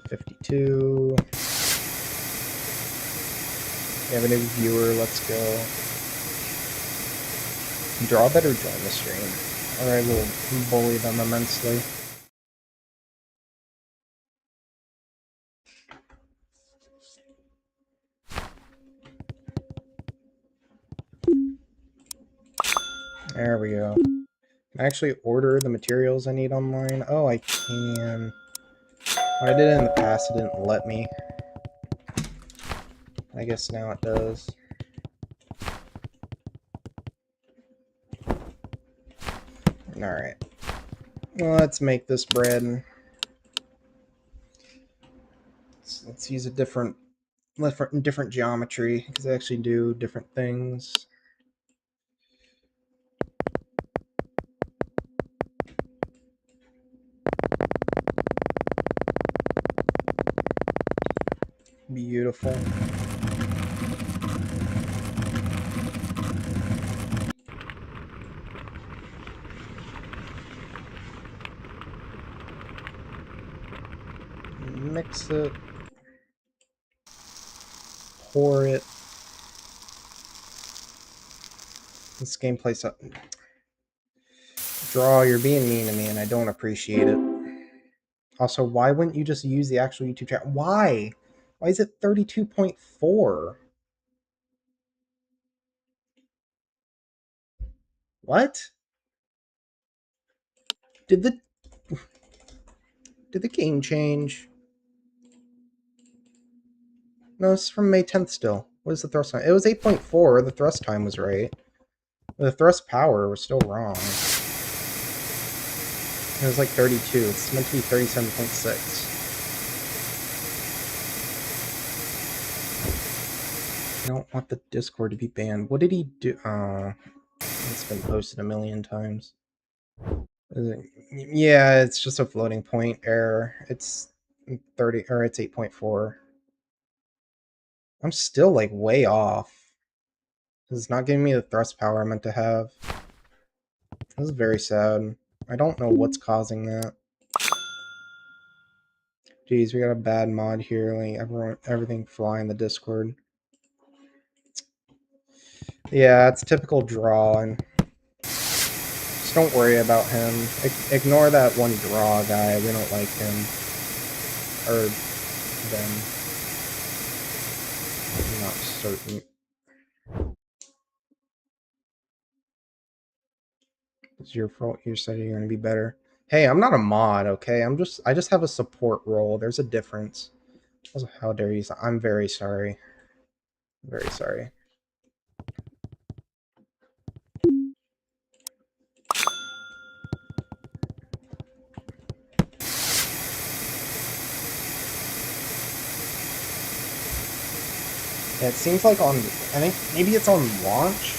[SPEAKER 1] $52. We have a new viewer, let's go. Draw better join the stream, or I will bully them immensely. There we go. Can I actually order the materials I need online? Oh, I can. When I did it in the past, it didn't let me. I guess now it does. Alright. Well, let's make this bread. Let's use a different geometry, because they actually do different things. Beautiful. Mix it. Pour it. This gameplay sucks. Draw, you're being mean to me, and I don't appreciate it. Also, why wouldn't you just use the actual YouTube channel? Why? Why is it 32.4? What? Did the game change? No, it's from May 10th still. What is the thrust time? It was 8.4. The thrust time was right. The thrust power was still wrong. It was like 32. It's meant to be 37.6. I don't want the Discord to be banned. What did he do? It's been posted a million times. Yeah, it's just a floating point error. It's 30, or it's 8.4. I'm still like way off. It's not giving me the thrust power I meant to have. This is very sad. I don't know what's causing that. Jeez, we got a bad mod here, like everything fly in the Discord. Yeah, it's typical draw, and just don't worry about him. Ignore that one draw guy. We don't like him. Or them. I'm not certain. It's your fault. You said you're gonna be better. Hey, I'm not a mod, okay? I just have a support role. There's a difference. How dare you? I'm very sorry. Very sorry. Yeah, it seems like I think maybe it's on launch.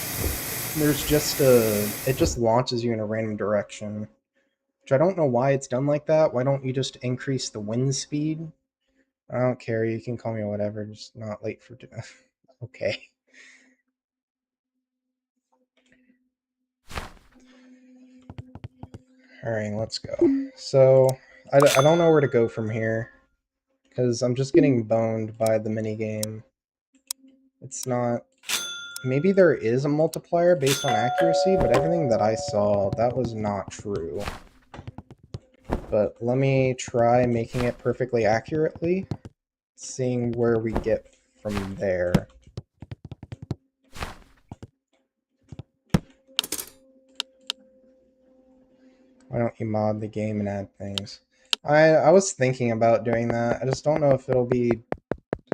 [SPEAKER 1] There's just it just launches you in a random direction. Which I don't know why it's done like that. Why don't you just increase the wind speed? I don't care. You can call me whatever. Just not late for dinner. Okay. Alright, let's go. So, I don't know where to go from here, because I'm just getting boned by the minigame. It's not... Maybe there is a multiplier based on accuracy, but everything that I saw, that was not true. But let me try making it perfectly accurately, seeing where we get from there. Why don't you mod the game and add things? I was thinking about doing that. I just don't know if it'll be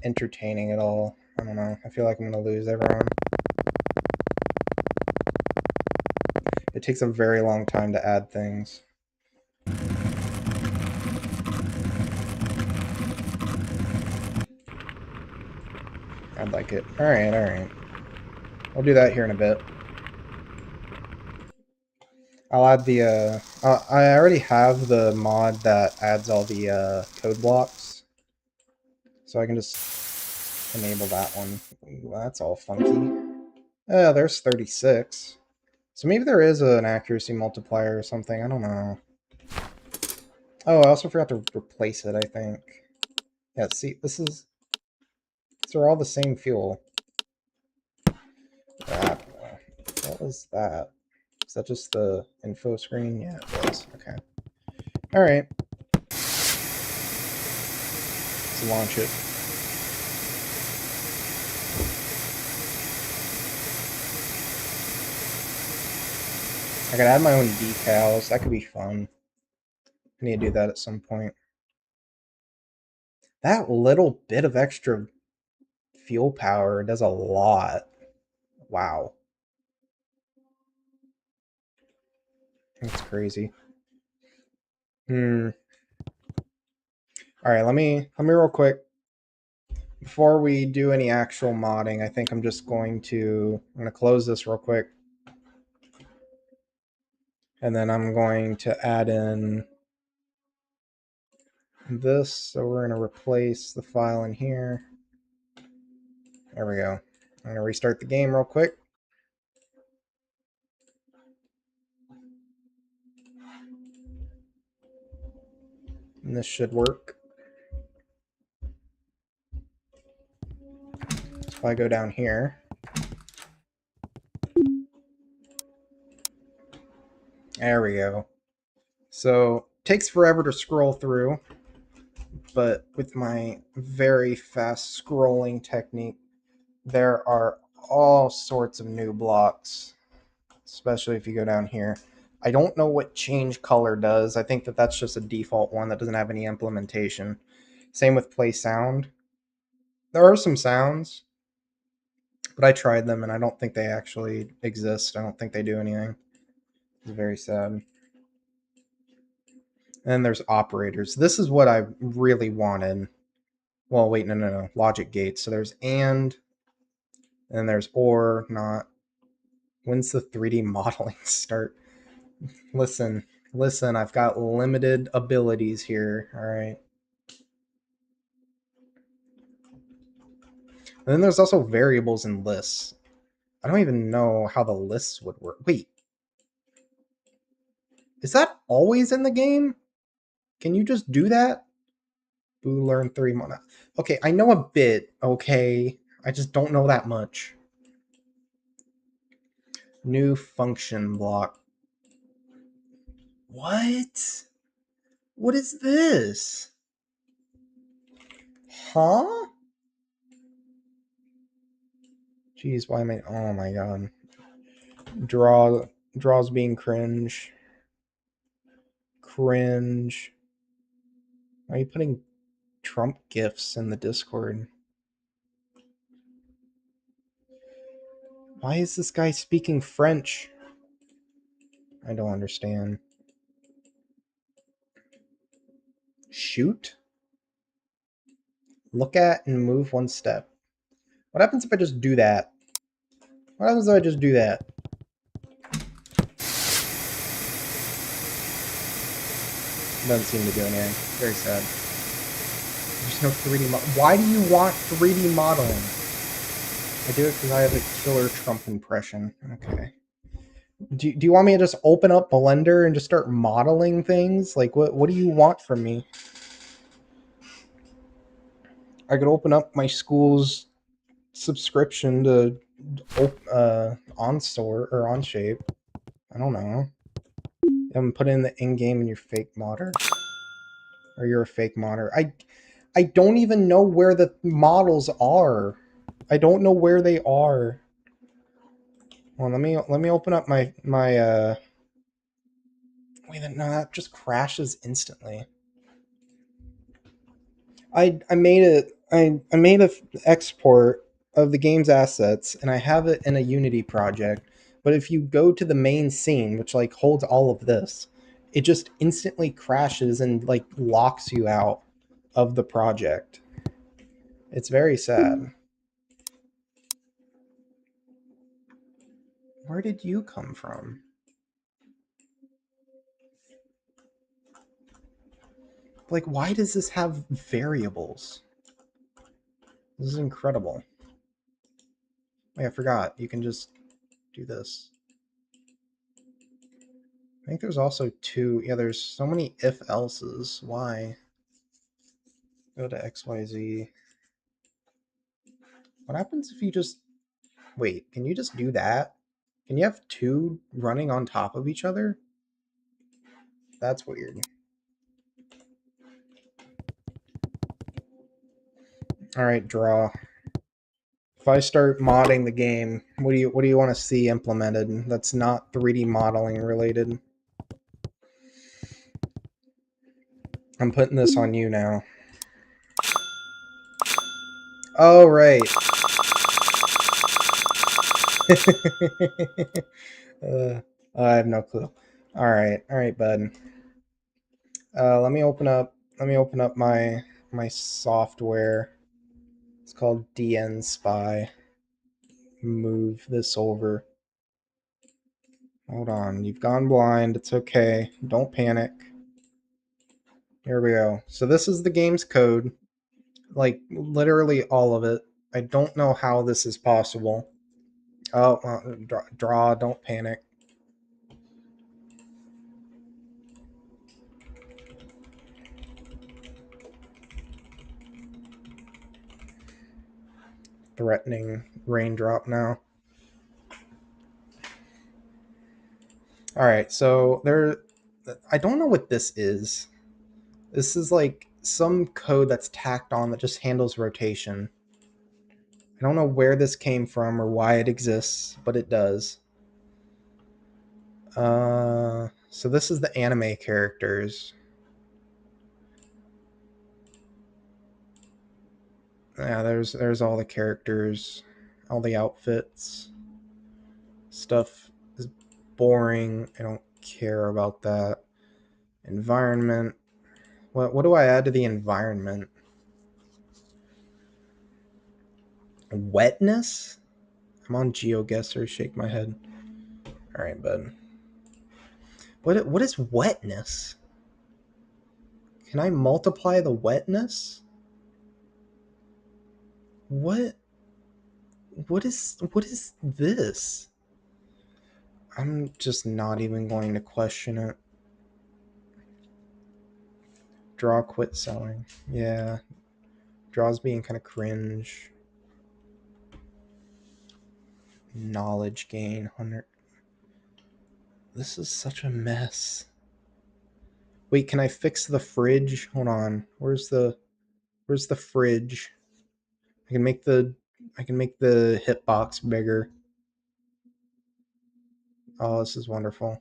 [SPEAKER 1] entertaining at all. I don't know. I feel like I'm going to lose everyone. It takes a very long time to add things. I'd like it. Alright, alright. I'll do that here in a bit. I'll add the, I already have the mod that adds all the code blocks. So I can just enable that one. Ooh, that's all funky. Oh, there's 36. So maybe there is an accuracy multiplier or something. I don't know. Oh, I also forgot to replace it, I think. Yeah, see, these are all the same fuel. What was that? Is that just the info screen? Yeah, it was. Okay. Alright. Let's launch it. I could add my own decals. That could be fun. I need to do that at some point. That little bit of extra fuel power does a lot. Wow. That's crazy. Alright, let me real quick. Before we do any actual modding, I think I'm just going to close this real quick. And then I'm going to add in this. So we're going to replace the file in here. There we go. I'm going to restart the game real quick. And this should work. So if I go down here. There we go. So it takes forever to scroll through. But with my very fast scrolling technique, there are all sorts of new blocks, especially if you go down here. I don't know what change color does. I think that that's just a default one that doesn't have any implementation. Same with play sound. There are some sounds, but I tried them and I don't think they actually exist. I don't think they do anything. It's very sad. And then there's operators. This is what I really wanted. Well, wait, no. Logic gates. So there's and then there's or, not. When's the 3D modeling start? Listen, I've got limited abilities here, alright? And then there's also variables and lists. I don't even know how the lists would work. Wait. Is that always in the game? Can you just do that? Boo learn 3 mana. Okay, I know a bit, okay? I just don't know that much. New function block. What? What is this? Huh? Jeez, why am I... Oh my god. Draws being cringe. Cringe. Why are you putting Trump gifs in the Discord? Why is this guy speaking French? I don't understand. Shoot? Look at and move 1 step. What happens if I just do that? What happens if I just do that? Doesn't seem to do anything. Very sad. There's no 3D mod. Why do you want 3D modeling? I do it because I have a killer Trump impression. Okay. Do you want me to just open up Blender and just start modeling things? Like, what do you want from me? I could open up my school's subscription to OnSort or OnShape. I don't know. And put in the in-game and you're fake modder. Or you're a fake modder. I don't even know where the models are. I don't know where they are. Well, let me open up my. Wait, no, that just crashes instantly. I made it. I made a export of the game's assets, and I have it in a Unity project. But if you go to the main scene, which like holds all of this, it just instantly crashes and like locks you out of the project. It's very sad. Where did you come from? Like, why does this have variables? This is incredible. Wait, I forgot. You can just do this. I think there's also two. Yeah, there's so many if else's. Why? Go to XYZ. What happens if you just. Wait, can you just do that? Can you have two running on top of each other? That's weird. Alright, draw. If I start modding the game, what do you want to see implemented that's not 3D modeling related? I'm putting this on you now. Oh, right. I have no clue. All right, bud. Let me open up my software. It's called DN Spy. Move this over. Hold on, you've gone blind. It's okay. Don't panic. Here we go. So this is the game's code. Like literally all of it. I don't know how this is possible. Oh, draw. Don't panic. Threatening raindrop now. All right, so there. I don't know what this is. This is like some code that's tacked on that just handles rotation. I don't know where this came from or why it exists, but it does. So this is the anime characters. Yeah, there's all the characters, all the outfits. Stuff is boring. I don't care about that. Environment. What do I add to the environment? Wetness? I'm on GeoGuessr. Shake my head. All right, bud. What is wetness? Can I multiply the wetness? What what is this? I'm just not even going to question it. Draw quit selling. Yeah. Draw's being kind of cringe. Knowledge gain 100. This is such a mess. Wait, can I fix the fridge? Hold on. Where's the fridge? I can make the I can make the hitbox bigger. Oh, this is wonderful.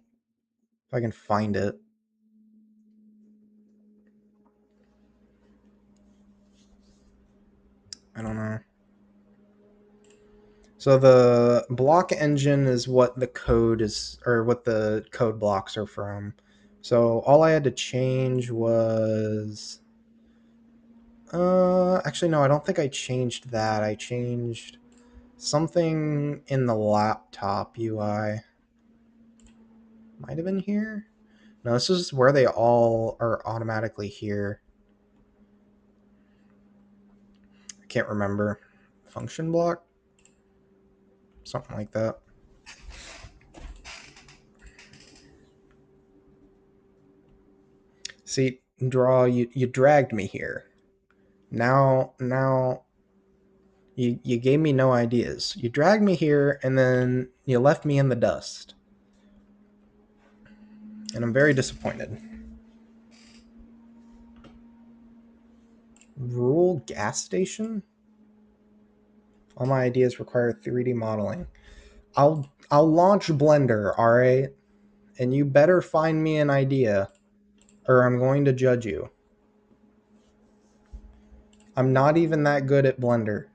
[SPEAKER 1] If I can find it. I don't know. So the block engine is what the code is, or what the code blocks are from. So all I had to change was, actually no, I don't think I changed that. I changed something in the laptop UI. Might have been here. No, this is where they all are automatically here. I can't remember. Function block? Something like that. See, Draw, you dragged me here. Now you gave me no ideas. You dragged me here and then you left me in the dust. And I'm very disappointed. Rural gas station? All my ideas require 3D modeling. I'll launch Blender, all right? And you better find me an idea or I'm going to judge you. I'm not even that good at Blender.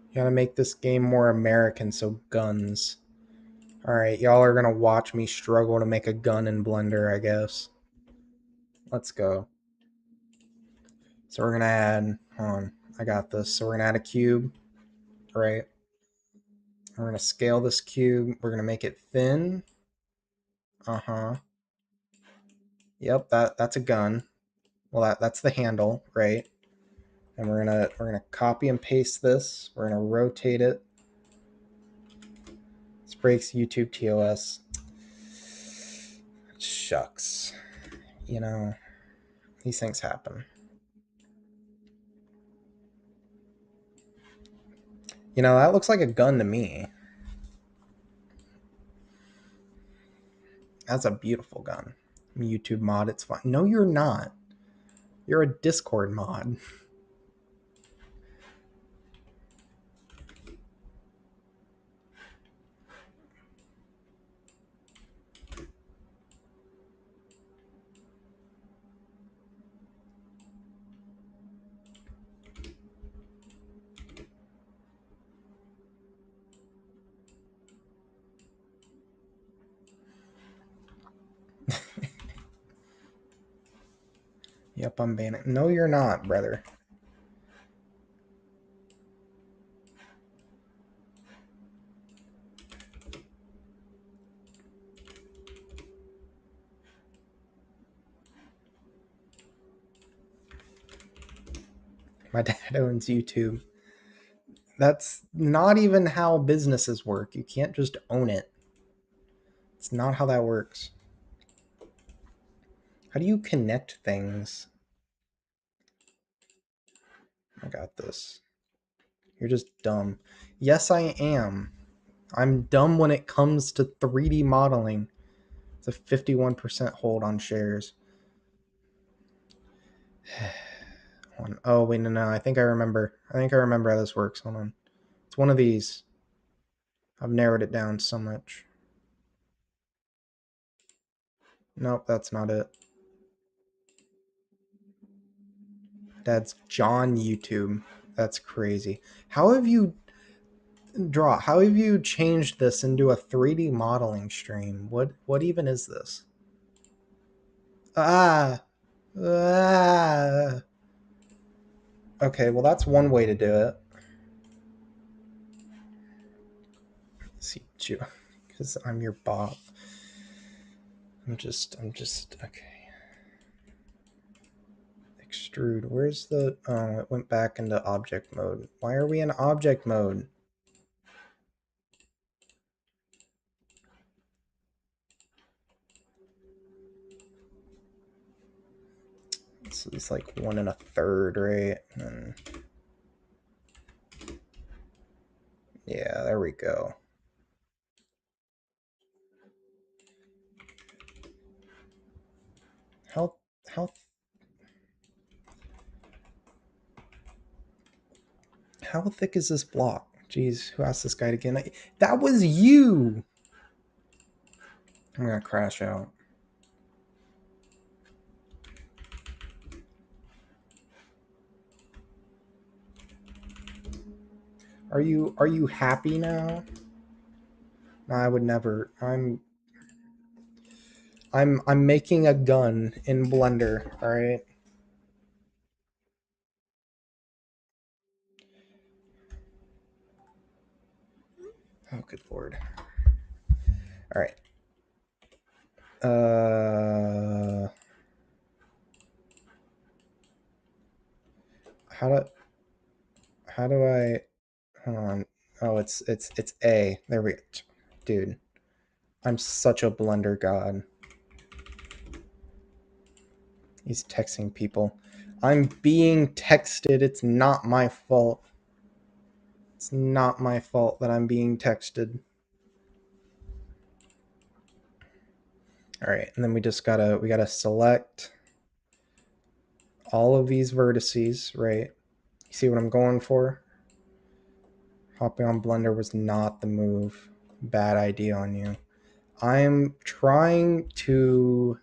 [SPEAKER 1] You gotta make this game more American, so guns. Alright, y'all are gonna watch me struggle to make a gun in Blender, I guess. Let's go. So we're gonna add, hold on, I got this. So we're gonna add a cube, right? We're gonna scale this cube. We're gonna make it thin. Uh-huh. Yep, that's a gun. Well, that's the handle, right? And we're gonna copy and paste this. We're gonna rotate it. This breaks YouTube TOS. Shucks. You know, these things happen. You know, that looks like a gun to me. That's a beautiful gun. YouTube mod, it's fine. No, you're not. You're a Discord mod. Yep, I'm banning. No, you're not, brother. My dad owns YouTube. That's not even how businesses work. You can't just own it. It's not how that works. How do you connect things? I got this. You're just dumb. Yes, I am. I'm dumb when it comes to 3D modeling. It's a 51% hold on shares. Oh, wait, no. I think I remember. I think I remember how this works. Hold on. It's one of these. I've narrowed it down so much. Nope, that's not it. That's John YouTube. That's crazy. How have you how have you changed this into a 3D modeling stream? What even is this? Ah. Ah. Okay, well that's one way to do it. See you because I'm your bot. I'm just okay. Extrude. Where's the oh, it went back into object mode. Why are we in object mode? It's like 1 1/3, right? And yeah, there we go. How how how thick is this block? Jeez, who asked this guy again? That was you. I'm gonna crash out. Are you happy now? No, I would never. I'm making a gun in Blender. All right. Oh, good lord. All right. Uh, how How do I... Hold on. Oh, it's A. There we go. Dude, I'm such a blunder god. He's texting people. I'm being texted. It's not my fault. It's not my fault that I'm being texted. All right, and then we gotta select all of these vertices, right? You see what I'm going for? Hopping on Blender was not the move. Bad idea on you. I'm trying to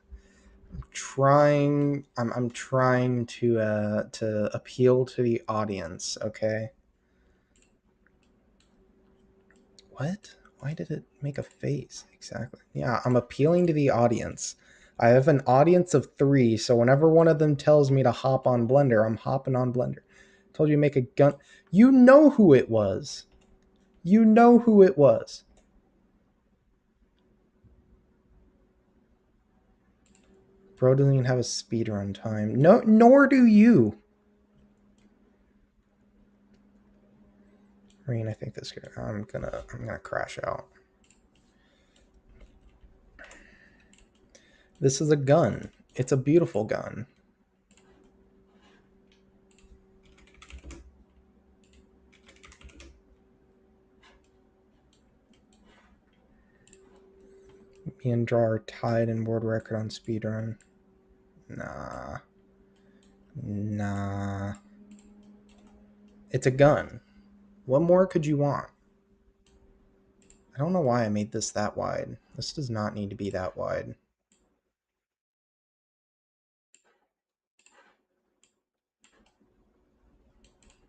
[SPEAKER 1] I'm trying to appeal to the audience, okay? What? Why did it make a face? Exactly. Yeah, I'm appealing to the audience. I have an audience of 3, so whenever one of them tells me to hop on Blender, I'm hopping on Blender. Told you to make a gun. You know who it was. You know who it was. Bro doesn't even have a speedrun time. No, nor do you. Rain, I think this guy. I'm gonna crash out. This is a gun. It's a beautiful gun. Me and Draw are tied in world record on speedrun. Nah. Nah. It's a gun. What more could you want? I don't know why I made this that wide. This does not need to be that wide.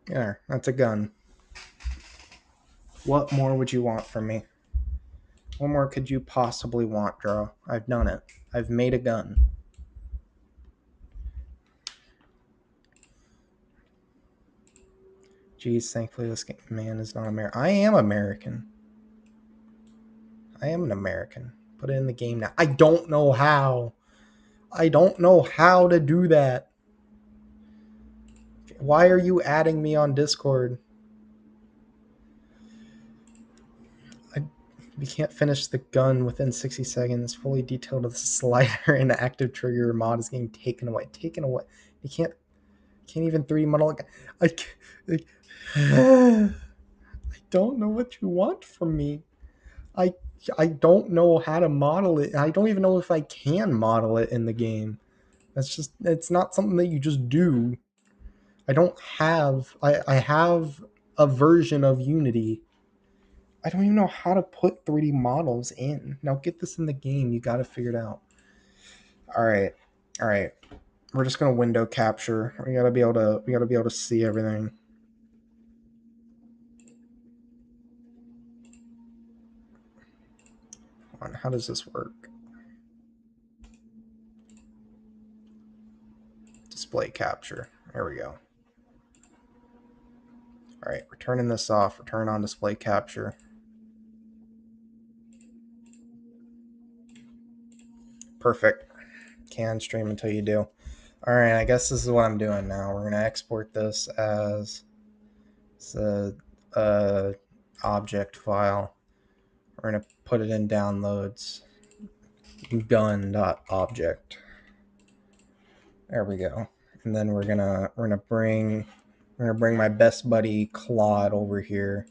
[SPEAKER 1] There, that's a gun. What more would you want from me? What more could you possibly want, Draw? I've done it. I've made a gun. Geez, thankfully this man is not American. I am American. I am an American. Put it in the game now. I don't know how. I don't know how to do that. Why are you adding me on Discord? We can't finish the gun within 60 seconds. Fully detailed with the slider and the active trigger mod is getting taken away. Taken away. You can't even 3D model. I don't know what you want from me. I don't know how to model it. I don't even know if I can model it in the game. It's not something that you just do. I have a version of Unity. I don't even know how to put 3D models in. Now get this in the game. You got to figure it out. All right. All right. We're just going to window capture. We got to be able to see everything. Hold on. How does this work? Display capture. There we go. All right. We're turning this off. We're turning on display capture. Perfect. Can stream until you do. All right, I guess this is what I'm doing now. We're gonna export this as a object file. We're gonna put it in downloads. Gun.object. There we go. And then we're gonna bring my best buddy Claude over here.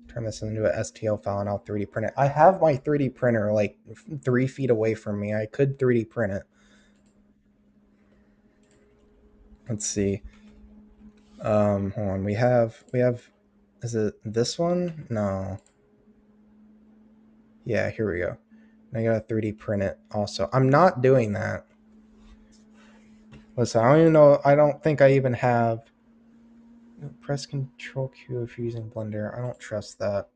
[SPEAKER 1] Turn this into an STL file and I'll 3D print it. I have my 3D printer like 3 feet away from me. I could 3D print it. Let's see. Hold on. We have. Is it this one? No. Yeah, here we go. I gotta 3D print it also. I'm not doing that. Listen, I don't even know. I don't think I even have. Press Control Q if you're using Blender. I don't trust that.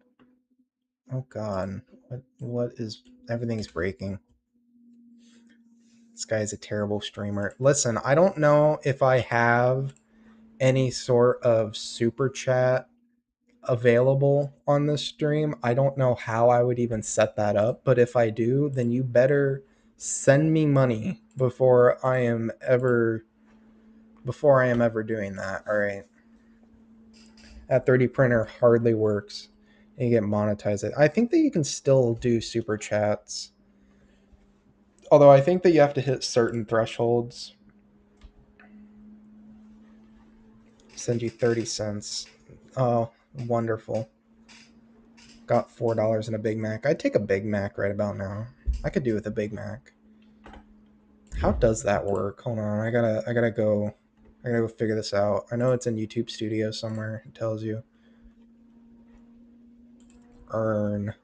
[SPEAKER 1] Oh God, what is? Everything's breaking. This guy's a terrible streamer. Listen, I don't know if I have any sort of super chat available on this stream. I don't know how I would even set that up, but if I do, then you better send me money before I am ever doing that. All right. That 3D printer hardly works. And you get monetized. I think that you can still do super chats. Although I think that you have to hit certain thresholds. Send you 30 cents. Oh, wonderful. Got $4 in a Big Mac. I'd take a Big Mac right about now. I could do with a Big Mac. How does that work? Hold on. I gotta go figure this out. I know it's in YouTube Studio somewhere. It tells you. Earn.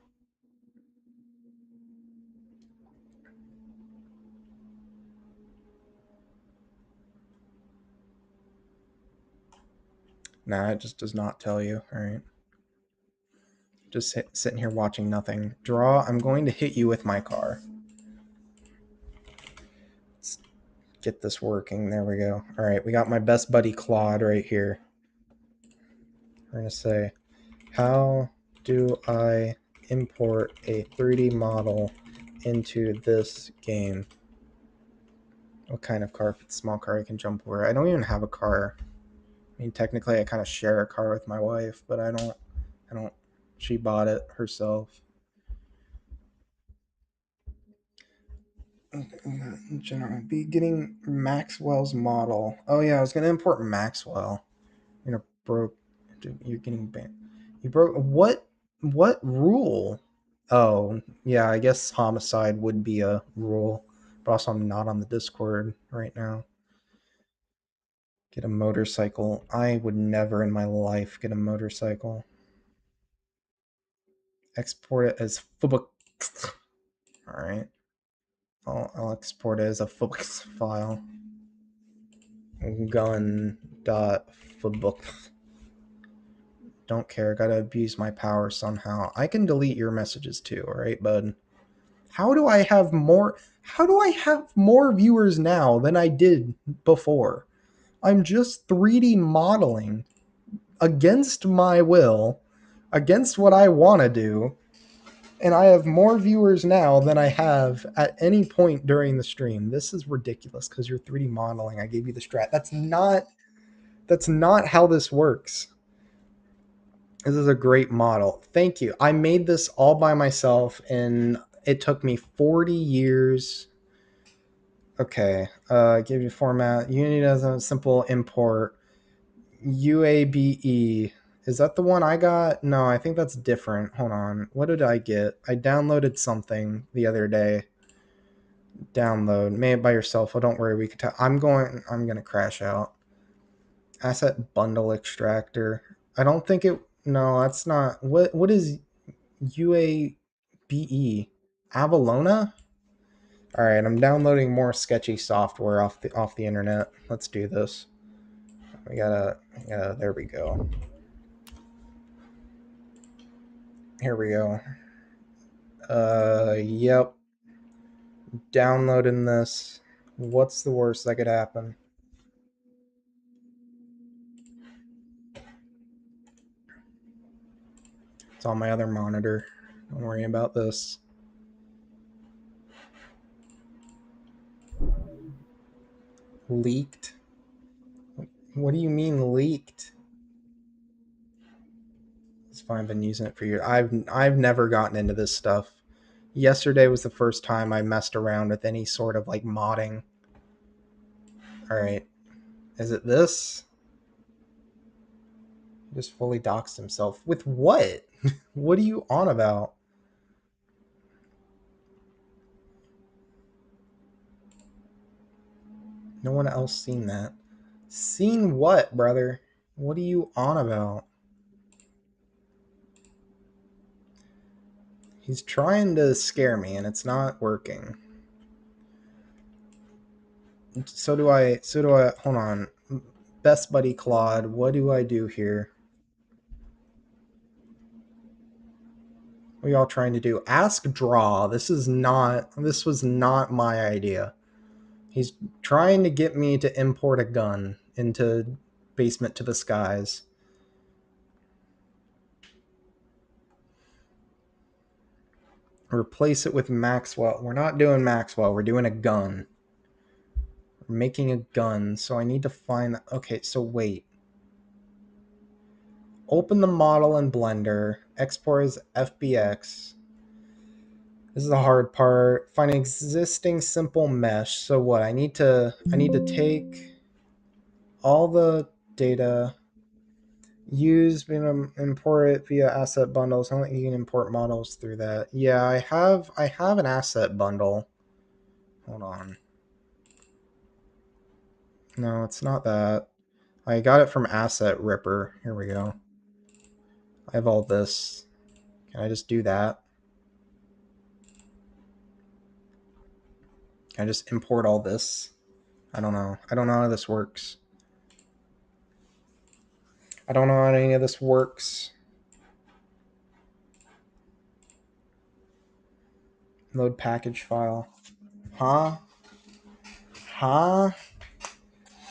[SPEAKER 1] Nah, it just does not tell you. All right. Just sitting here watching nothing. Draw. I'm going to hit you with my car. Let's get this working. There we go. All right. We got my best buddy Claude right here. We're going to say, how do I import a 3D model into this game? What kind of car? If it's a small car, I can jump over. I don't even have a car. I mean, technically, I kind of share a car with my wife, but I don't. She bought it herself. Be getting Maxwell's model. Oh yeah, I was gonna import Maxwell. You're gonna broke. You're getting banned. You broke what? What rule? Oh yeah, I guess homicide would be a rule, but also I'm not on the Discord right now. Get a motorcycle. I would never in my life get a motorcycle. Export it as FBX. All right. I'll export it as a FBX file. Gun.fbx. Don't care. Gotta abuse my power somehow. I can delete your messages too. All right, bud. How do I have more? How do I have more viewers now than I did before? I'm just 3D modeling against my will, against what I want to do, and I have more viewers now than I have at any point during the stream. This is ridiculous because you're 3D modeling. I gave you the strat. That's not how this works. This is a great model. Thank you. I made this all by myself and it took me 40 years. Okay. Give you format. Unity does a simple import. UABE. Is that the one I got? No, I think that's different. Hold on. What did I get? I downloaded something the other day. Download. Made it by yourself. Well, don't worry. We could tell. I'm gonna crash out. Asset bundle extractor. I don't think it. No, that's not. What is UABE? Avalona? All right, I'm downloading more sketchy software off the internet. Let's do this. We gotta. There we go. Here we go. Yep. Downloading this. What's the worst that could happen? It's on my other monitor. Don't worry about this. Leaked? What do you mean leaked? It's fine. I've been using it for years. I've never gotten into this stuff. Yesterday was the first time I messed around with any sort of like modding. All right. Is it this? He just fully doxed himself. With what? What are you on about? No one else seen that. Seen what, brother? What are you on about? He's trying to scare me and it's not working. So do I. Hold on. Best buddy Claude, what do I do here? What are y'all trying to do? Ask draw. This was not my idea. He's trying to get me to import a gun into Basement to the Skies. Replace it with Maxwell. We're not doing Maxwell. We're doing a gun. We're making a gun. So I need to find... Okay, so wait. open the model in Blender, export as FBX. This is the hard part. Find an existing simple mesh. So what? I need to take all the data, use import it via asset bundles. I don't think you can import models through that. Yeah, I have an asset bundle. Hold on. No, it's not that. I got it from Asset Ripper. Here we go. I have all this. Can I just do that? Can I just import all this? I don't know. I don't know how this works. I don't know how any of this works. Load package file. Huh? Huh?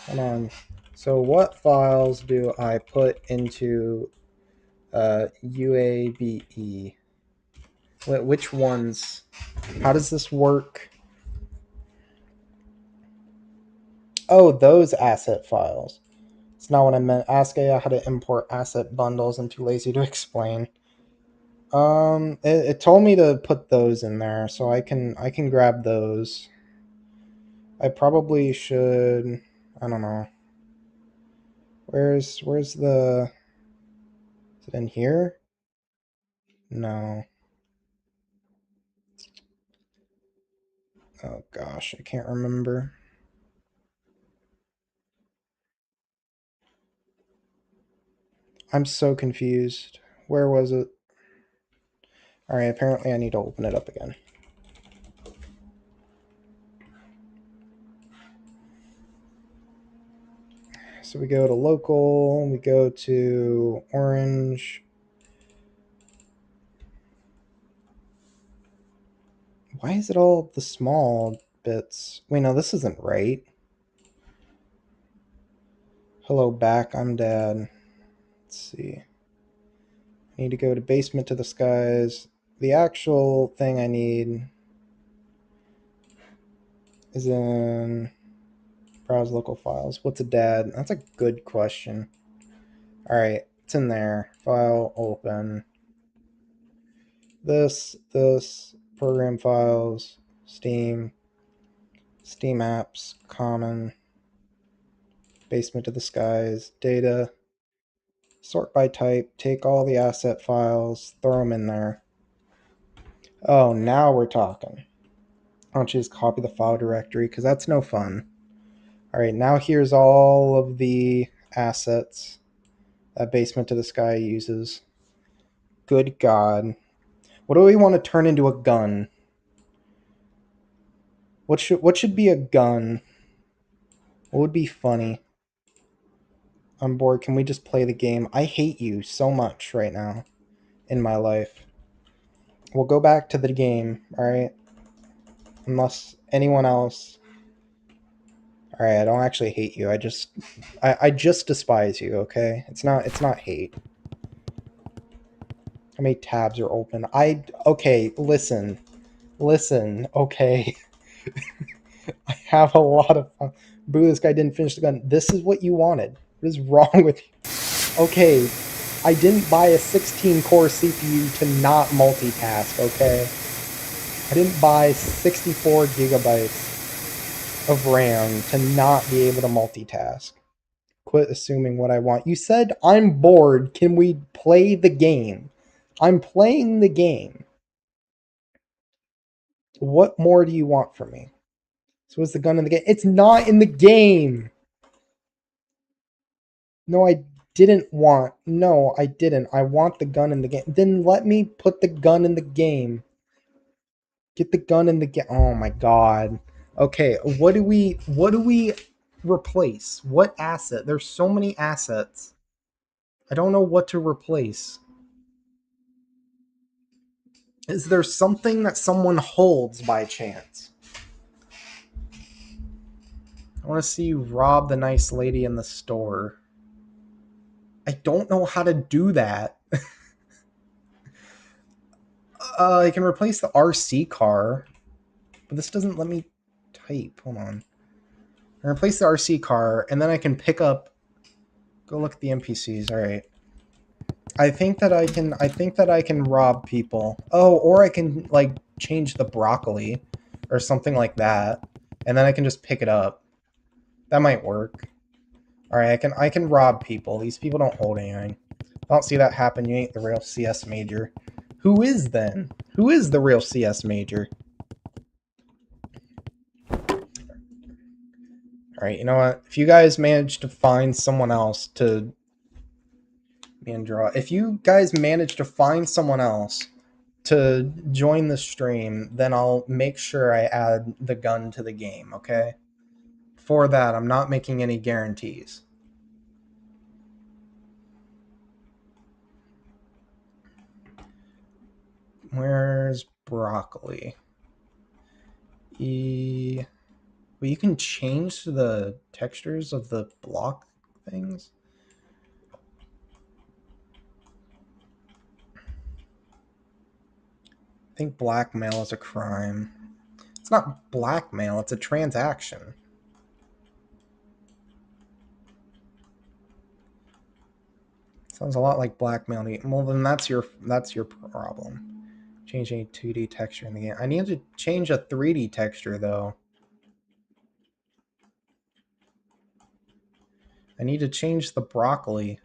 [SPEAKER 1] Hold on. So what files do I put into UABE? Which ones? How does this work? Oh, those asset files. It's not what I meant. Ask AI how to import asset bundles. I'm too lazy to explain. It told me to put those in there, so I can grab those. I probably should. I don't know. Where's the? Is it in here? No. Oh gosh, I can't remember. I'm so confused. Where was it? All right. Apparently, I need to open it up again. So we go to local. We go to orange. Why is it all the small bits? Wait, no, this isn't right. Hello, back. I'm Dad. Let's see. I need to go to basement to the skies. The actual thing I need is in browse local files. What's a dad? That's a good question. All right, it's in there. File open. This program files, Steam apps, common, basement to the skies, data, sort by type, take all the asset files, throw them in there. Oh, now we're talking. Why don't you just copy the file directory, because that's no fun. All right, now here's all of the assets that basement to the sky uses. Good God. What do we want to turn into a gun? What should be a gun? What would be funny? I'm bored. Can we just play the game? I hate you so much right now in my life. We'll go back to the game, alright? Unless anyone else. Alright, I don't actually hate you. I just despise you, okay? It's not hate. How many tabs are open? Okay, listen. Listen, okay. I have a lot of fun. Boo, this guy didn't finish the gun. This is what you wanted. What is wrong with you? Okay, I didn't buy a 16-core CPU to not multitask, okay? I didn't buy 64 gigabytes of RAM to not be able to multitask. Quit assuming what I want. You said, I'm bored. Can we play the game? I'm playing the game. What more do you want from me? So is the gun in the game? It's not in the game. No, I didn't want. No, I didn't. I want the gun in the game. Then let me put the gun in the game. Get the gun in the game. Oh my god. Okay, what do we replace? What asset? There's so many assets. I don't know what to replace. Is there something that someone holds by chance? I want to see you rob the nice lady in the store. I don't know how to do that. I can replace the RC car, but this doesn't let me type. Hold on. I replace the RC car, and then I can pick up. Go look at the NPCs. All right. I think that I can rob people. Oh, or I can like change the broccoli or something like that. And then I can just pick it up. That might work. All right, I can rob people. These people don't hold anything. I don't see that happen. You ain't the real CS major. Who is then? Who is the real CS major? All right, you know what? If you guys manage to find someone else to if you guys manage to find someone else to join the stream, then I'll make sure I add the gun to the game, okay? For that, I'm not making any guarantees. Where's broccoli? Well, you can change the textures of the block things. I think blackmail is a crime. It's not blackmail, it's a transaction. Sounds a lot like blackmail. Well, then that's your problem. Change a 2D texture in the game. I need to change a 3D texture though. I need to change the broccoli.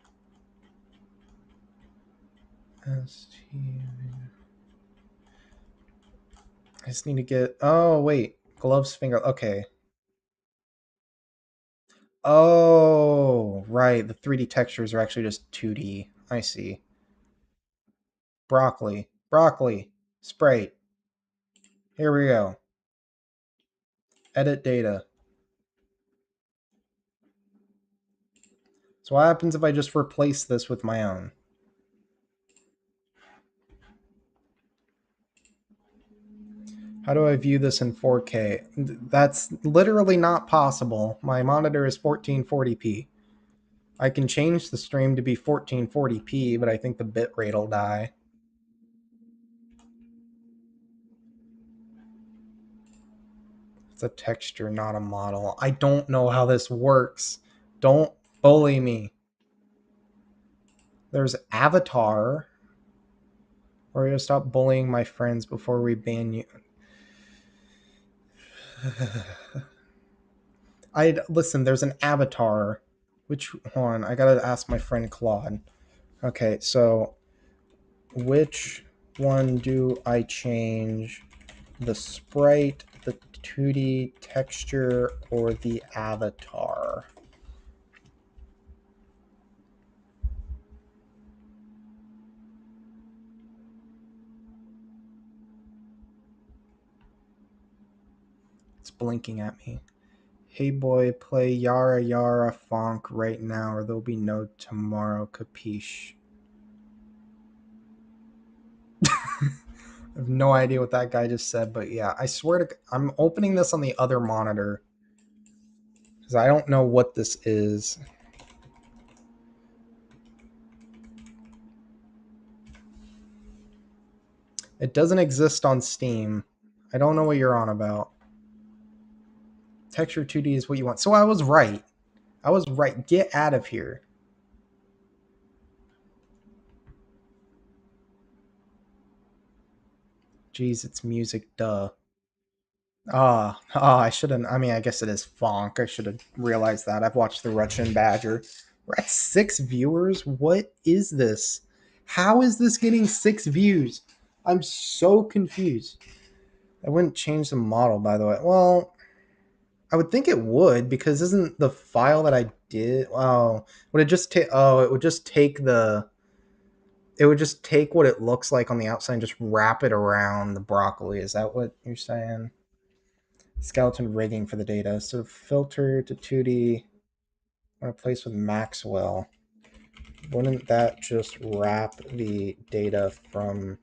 [SPEAKER 1] I just need to get. Oh wait, gloves finger. Okay. Oh right, the 3D textures are actually just 2D. I see. Broccoli, broccoli, Sprite. Here we go. Edit data. So what happens if I just replace this with my own? How do I view this in 4K? That's literally not possible. My monitor is 1440p. I can change the stream to be 1440p, but I think the bitrate will die. It's a texture, not a model. I don't know how this works. Don't bully me. There's Avatar. We're gonna stop bullying my friends before we ban you. I listen. There's an Avatar. Which one? I gotta ask my friend Claude. Okay, so which one do I change? The sprite, the 2D texture, or the avatar? It's blinking at me. Hey boy, play Yara Yara Fonk right now or there'll be no tomorrow, capiche? I have no idea what that guy just said, but yeah, I swear to I'm opening this on the other monitor because I don't know what this is. It doesn't exist on Steam. I don't know what you're on about. Texture 2D is what you want. So I was right. I was right. Get out of here. Jeez, it's music, duh. I shouldn't. I mean, I guess it is Fonk. I should have realized that. I've watched the Russian Badger. We're at 6 viewers. What is this? How is this getting 6 views? I'm so confused. I wouldn't change the model, by the way. Well, I would think it would because isn't the file that I did? Oh, would it just take? Oh, it would just take the. It would just take what it looks like on the outside and just wrap it around the broccoli. Is that what you're saying? Skeleton rigging for the data. So filter to 2D. Replace with Maxwell. Wouldn't that just wrap the data from,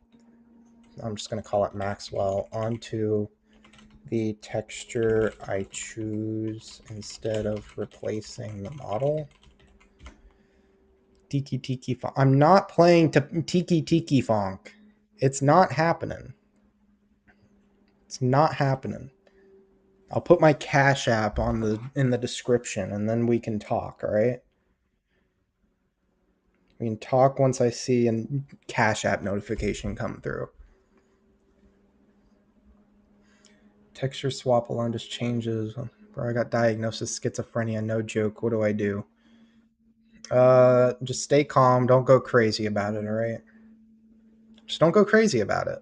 [SPEAKER 1] I'm just going to call it Maxwell, onto the texture I choose instead of replacing the model? Tiki Tiki Funk. I'm not playing Tiki Tiki Funk. It's not happening. It's not happening. I'll put my Cash App in the description and then we can talk, all right? We can talk once I see a Cash App notification come through. Texture swap alone just changes. Bro, I got diagnosis schizophrenia, no joke. What do I do? Just stay calm. Don't go crazy about it, all right? Just don't go crazy about it.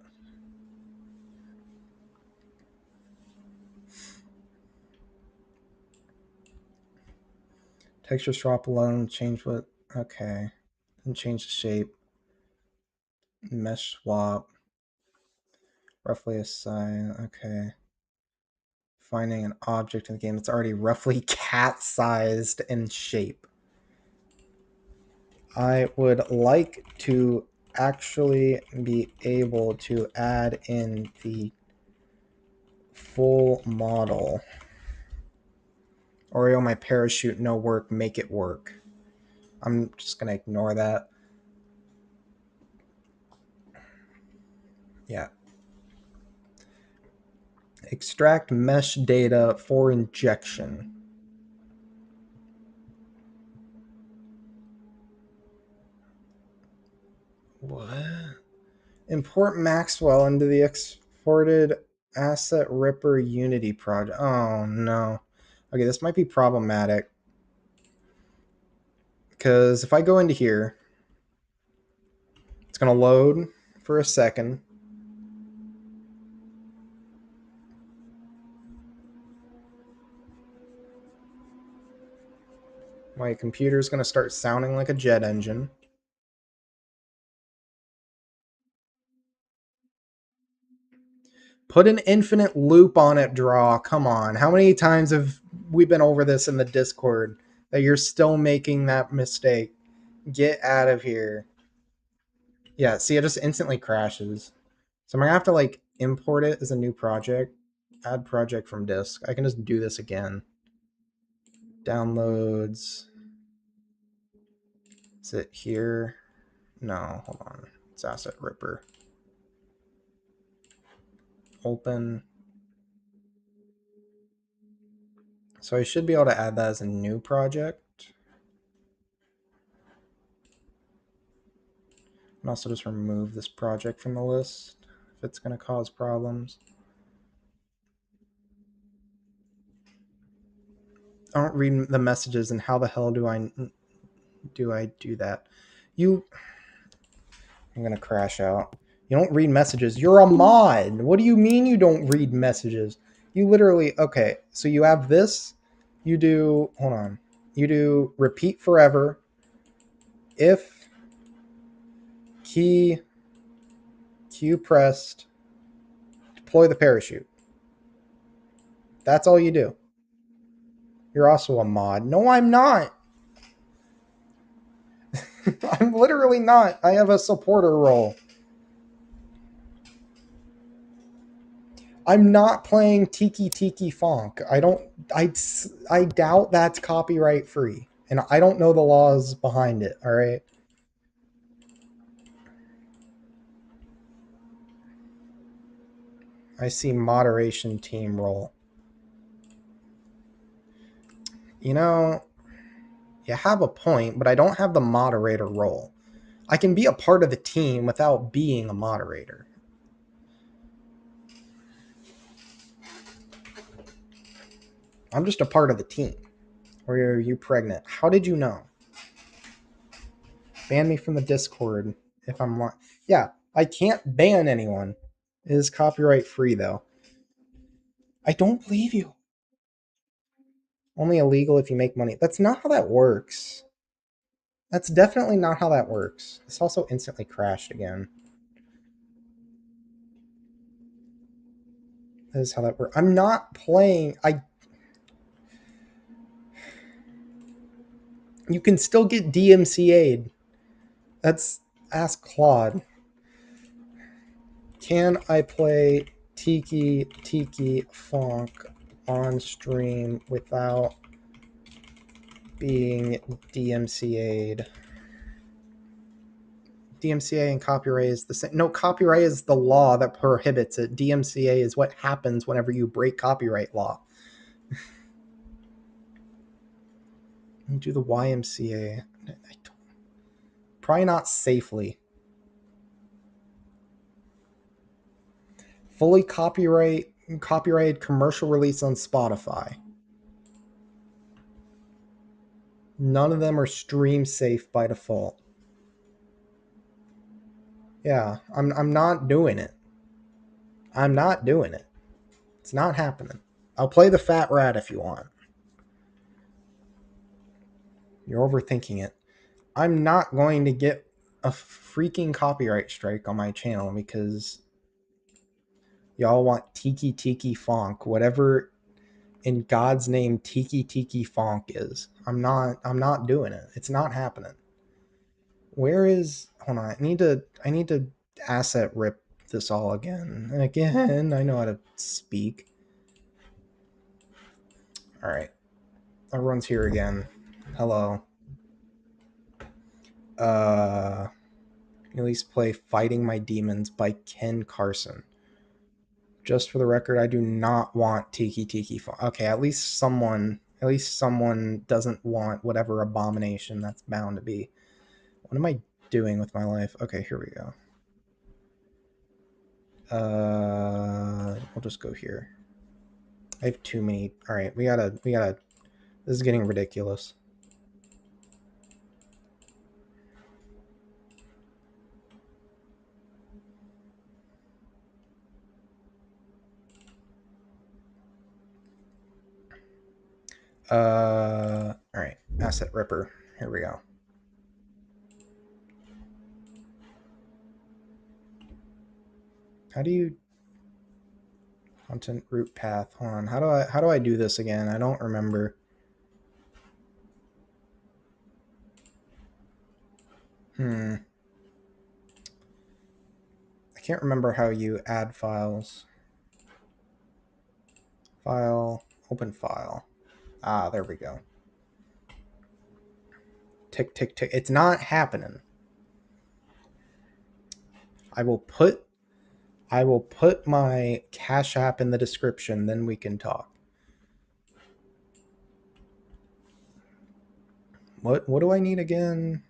[SPEAKER 1] Texture swap alone, change what? Okay. And change the shape. Mesh swap. Roughly a size. Okay. Finding an object in the game that's already roughly cat-sized in shape. I would like to actually be able to add in the full model. Oreo, my parachute, no work, make it work. I'm just going to ignore that. Yeah. Extract mesh data for injection. What? Import Maxwell into the exported Asset Ripper Unity project. Oh, no. Okay, this might be problematic. Because if I go into here, it's going to load for a second. My computer's going to start sounding like a jet engine. Put an infinite loop on it, Draw. Come on. How many times have we been over this in the Discord that you're still making that mistake? Get out of here. Yeah, see, it just instantly crashes. So I'm going to have to, like, import it as a new project. Add project from disk. I can just do this again. Downloads. Is it here? No, hold on. It's Asset Ripper. Open. So I should be able to add that as a new project. And also just remove this project from the list if it's going to cause problems. I don't read the messages, and how the hell do I do that? I'm going to crash out. You don't read messages. You're a mod. What do you mean you don't read messages? You literally, okay, so you have this. You do, hold on. You do repeat forever. If key Q pressed, deploy the parachute. That's all you do. You're also a mod. No, I'm not. I'm literally not. I have a supporter role. I'm not playing Tiki Tiki Funk. I doubt that's copyright free. And I don't know the laws behind it, all right? I see moderation team role. You know, you have a point, but I don't have the moderator role. I can be a part of the team without being a moderator. I'm just a part of the team. Or are you pregnant? How did you know? Ban me from the Discord if I'm not. Yeah, I can't ban anyone. It is copyright free, though. I don't believe you. Only illegal if you make money. That's not how that works. That's definitely not how that works. This also instantly crashed again. That is how that works. I'm not playing. You can still get DMCA'd. That's ask Claude. Can I play Tiki Tiki Funk on stream without being DMCA'd? DMCA and copyright is the same. No, copyright is the law that prohibits it. DMCA is what happens whenever you break copyright law. Do the YMCA. Probably not safely. Fully copyrighted commercial release on Spotify. None of them are stream safe by default. Yeah, I'm not doing it. I'm not doing it. It's not happening. I'll play the fat rat if you want. You're overthinking it. I'm not going to get a freaking copyright strike on my channel because y'all want Tiki Tiki Fonk, whatever in God's name Tiki Tiki Fonk is. I'm not doing it. It's not happening. Where is hold on, I need to asset rip this all again. Again, I know how to speak. Alright. Everyone's here again. Hello. At least play Fighting My Demons by Ken Carson. Just for the record, I do not want Tiki Tiki Fonk. Okay, at least someone doesn't want whatever abomination that's bound to be. What am I doing with my life? Okay, here we go. We'll just go here. I have too many. All right, we gotta. This is getting ridiculous. All right, Asset Ripper. Here we go. How do you content root path? Hold on. How do I do this again? I don't remember. I can't remember how you add files. File, open file. Ah, there we go. Tick, tick, tick. It's not happening. I will put my Cash App in the description, then we can talk. What do I need again?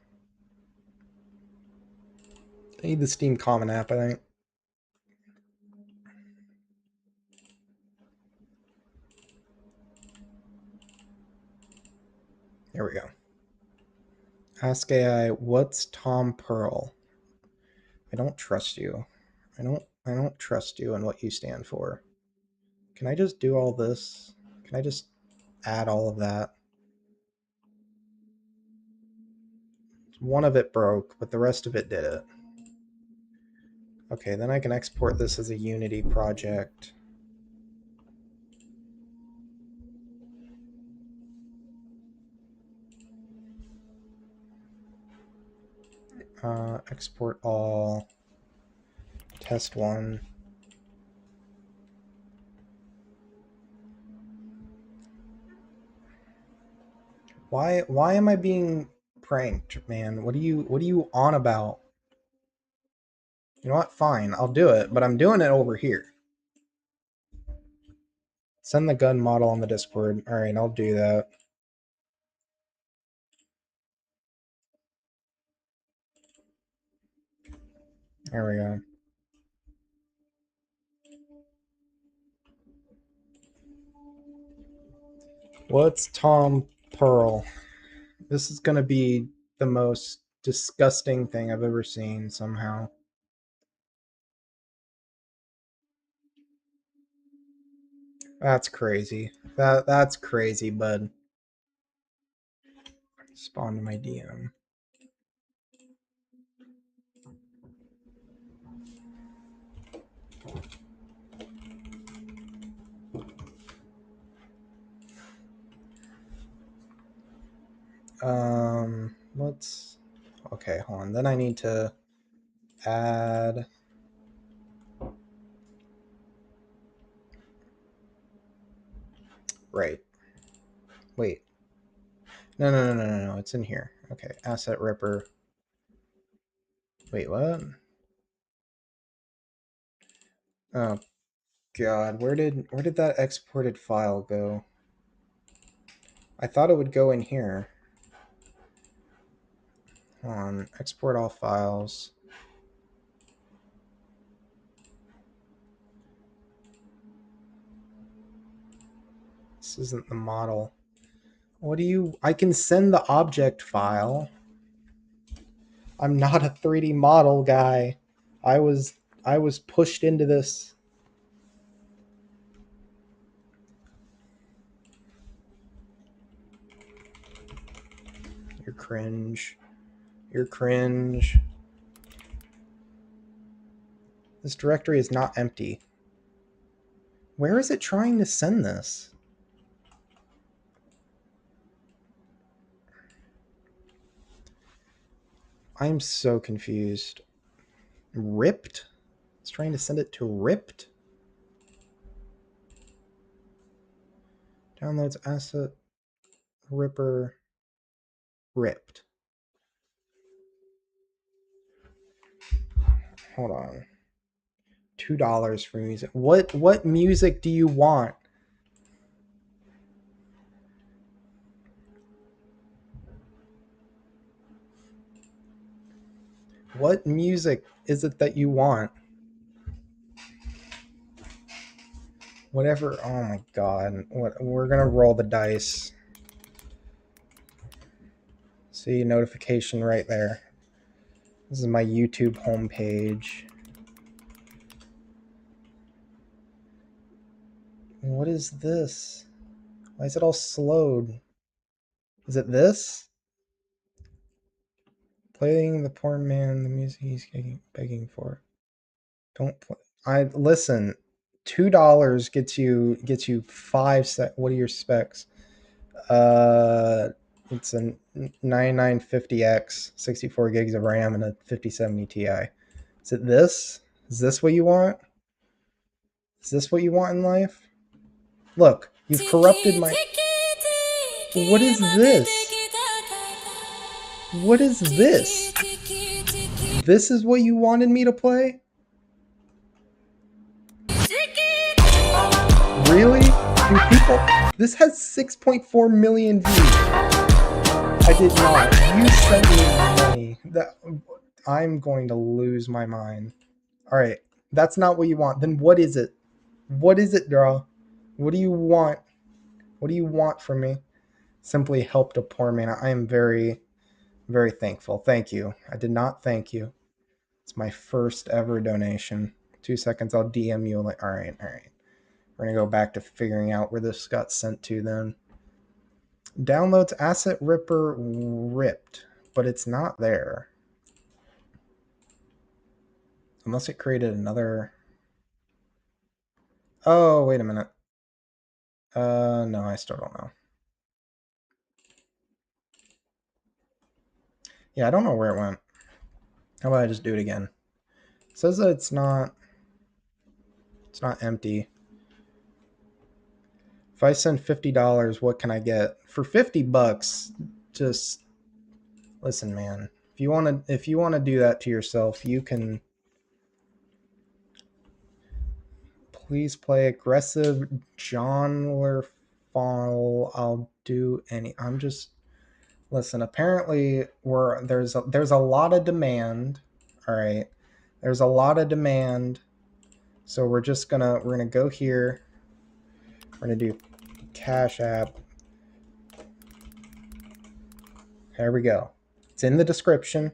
[SPEAKER 1] I need the Steam Common app, I think. There we go. Ask AI, what's Tom Pearl? I don't trust you. I don't trust you and what you stand for. Can I just do all this? Can I just add all of that? One of it broke, but the rest of it did it. Okay, then I can export this as a Unity project. Export all. Test one. Why am I being pranked, man? What are you on about? You know what? Fine, I'll do it, but I'm doing it over here. Send the gun model on the Discord. All right, I'll do that. There we go. What's Tom Pearl? This is gonna be the most disgusting thing I've ever seen somehow. That's crazy. That's crazy, bud. Spawn to my DM. Let's. Okay, hold on. Then I need to add. Right. Wait. No. It's in here. Okay. Asset Ripper. Wait, what? Oh God, where did that exported file go? I thought it would go in here. Hold on. Export all files. This isn't the model. What do you... I can send the object file. I'm not a 3D model guy. I was pushed into this. You're cringe. You're cringe. This directory is not empty. Where is it trying to send this? I'm so confused. Ripped? It's trying to send it to ripped? Downloads asset ripper ripped. Hold on. $2 for music. What music do you want? What music is it that you want? Whatever. Oh my god. We're gonna roll the dice. See, notification right there. This is my YouTube homepage. What is this? Why is it all slowed? Is it this? Playing the poor man the music he's begging for. Don't play. I listen. $2 gets you 5 what are your specs? It's a 9950X, 64 gigs of RAM, and a 5070 Ti. Is it this? Is this what you want? Is this what you want in life? Look, you've corrupted my... What is this? What is this? This is what you wanted me to play? Really? Do people... This has 6.4 million views. I did not. You sent me money. I'm going to lose my mind. Alright, that's not what you want. Then what is it? What is it, Draw? What do you want? What do you want from me? Simply helped a poor man. I am very, very thankful. Thank you. I did not thank you. It's my first ever donation. 2 seconds, I'll DM you. Like, all right. We're going to go back to figuring out where this got sent to then. Downloads asset ripper ripped, but it's not there. Unless it created another... Oh, wait a minute. No, I still don't know. Yeah, I don't know where it went. How about I just do it again? It says that it's not empty. If I send $50, what can I get? For $50, just listen, man. If you want to do that to yourself, you can. Please play aggressive genre fall. I'll do any. I'm just listen. Apparently, there's a lot of demand. All right, there's a lot of demand. So we're gonna go here. We're gonna do Cash App. There we go. It's in the description.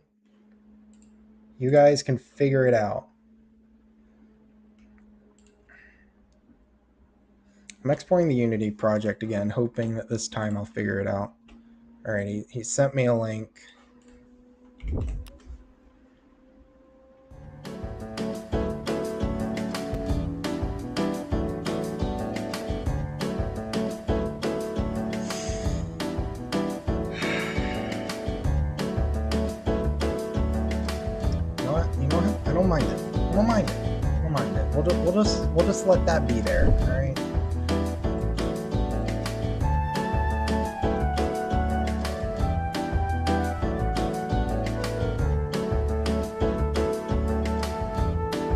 [SPEAKER 1] You guys can figure it out. I'm exporting the Unity project again, hoping that this time I'll figure it out. Alright, he sent me a link. You know what? I don't mind it. I don't mind it. We'll just let that be there. All right.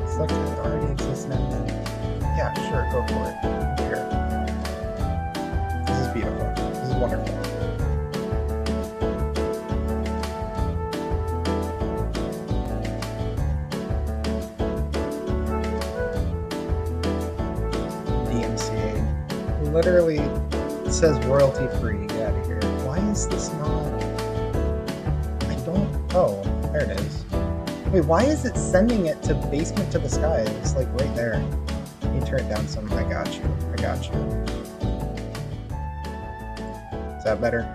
[SPEAKER 1] Select it already exists now. Yeah, sure, go for it. Here. This is beautiful. This is wonderful. literally says royalty free. Get out of here. Why is this not? I don't. Oh, there it is. Wait, why is it sending it to Basement to the Sky? It's like right there. You turn it down some. I got you. I got you. Is that better?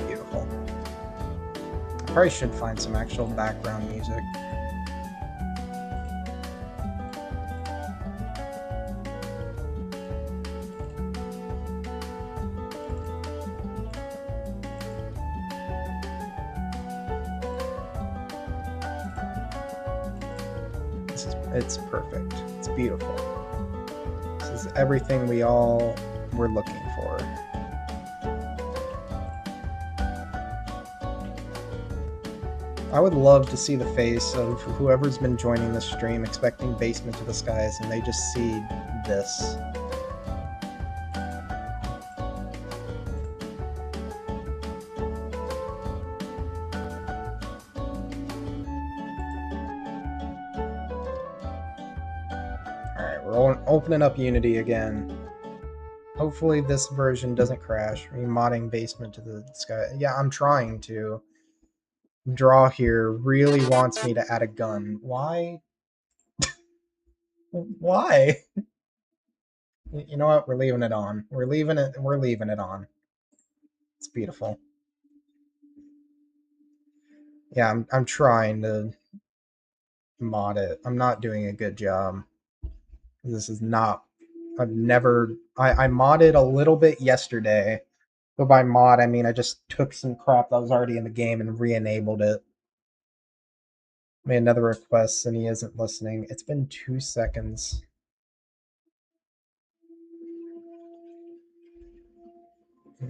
[SPEAKER 1] Beautiful. I probably should find some actual background music. It's perfect. It's beautiful. This is everything we all were looking for. I would love to see the face of whoever's been joining the stream expecting Basement to the Skies and they just see this. Opening up Unity again. Hopefully this version doesn't crash. Remodding Basement to the Sky. Yeah, I'm trying to. Draw here really wants me to add a gun. Why? Why? You know what? We're leaving it on. We're leaving it on. It's beautiful. Yeah, I'm trying to mod it. I'm not doing a good job. This is not... I modded a little bit yesterday, but by mod I mean I just took some crap that was already in the game and re-enabled it. Made another request and he isn't listening. It's been 2 seconds.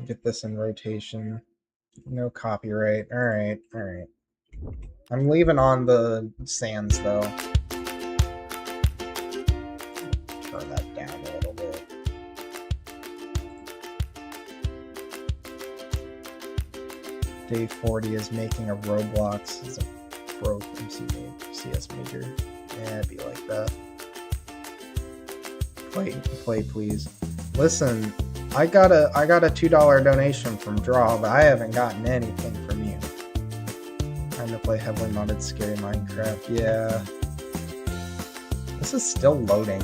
[SPEAKER 1] Get this in rotation. No copyright. Alright, alright. I'm leaving on the sands though. Turn that down a little bit. Day 40 is making a Roblox. It's a broke CS major. Yeah, it'd be like that. Play please. Listen, I got a $2 donation from Draw, but I haven't gotten anything from you. Time to play heavily modded scary Minecraft. Yeah. This is still loading.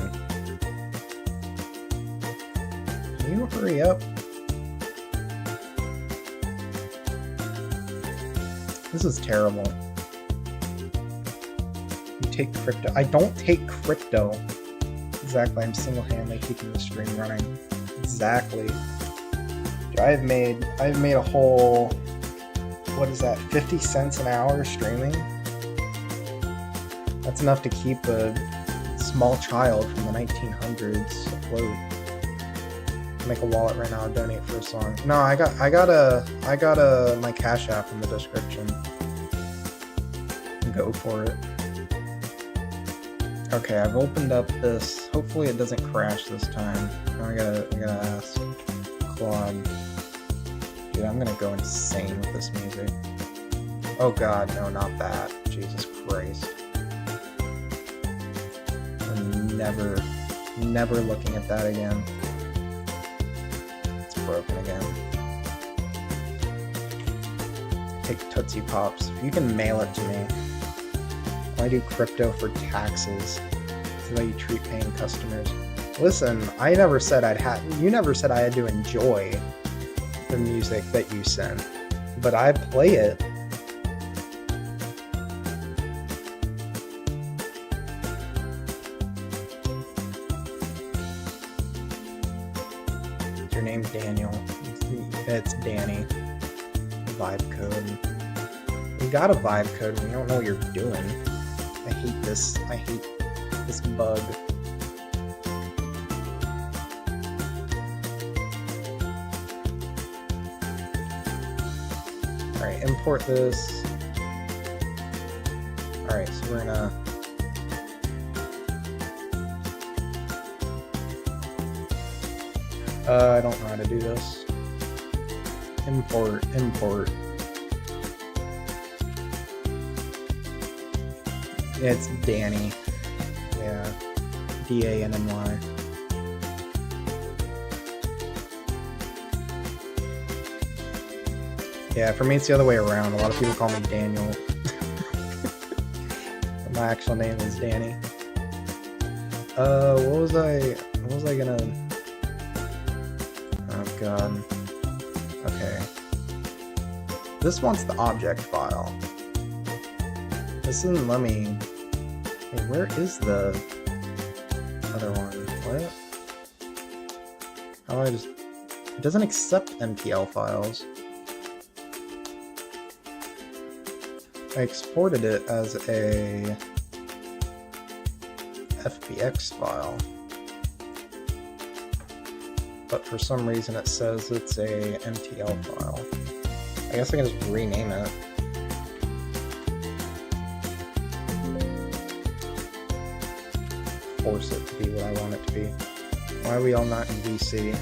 [SPEAKER 1] Can you hurry up? This is terrible. You take crypto. I don't take crypto. Exactly, I'm single-handedly keeping the stream running. Exactly. Dude, I've made a whole, what is that, 50 cents an hour streaming? That's enough to keep a small child from the 1900s afloat. Make a wallet right now, donate for a song. No, I got my Cash App in the description. Go for it. Okay, I've opened up this. Hopefully it doesn't crash this time. Now I gotta ask Claude. Dude, I'm gonna go insane with this music. Oh god, no, not that. Jesus Christ. I'm never looking at that again. It's broken again. Take Tootsie Pops. If you can mail it to me. I do crypto for taxes. That's the way you treat paying customers. Listen, I never said you never said I had to enjoy the music that you sent, but I play it. Is your name Daniel? It's Danny. Vibe code. You got a vibe code when you don't know what you're doing. I hate this bug. Alright, import this. Alright, so we're gonna... I don't know how to do this. Import. Yeah, it's Danny. Yeah. D-A-N-N-Y. Yeah, for me it's the other way around. A lot of people call me Daniel. My actual name is Danny. What was I gonna... Oh god. Okay. This wants the object file. This didn't let me... Hey, where is the other one? What? How do I just... It doesn't accept MPL files. I exported it as a FBX file, but for some reason it says it's a MTL file. I guess I can just rename it. Force it to be what I want it to be. Why are we all not in VC?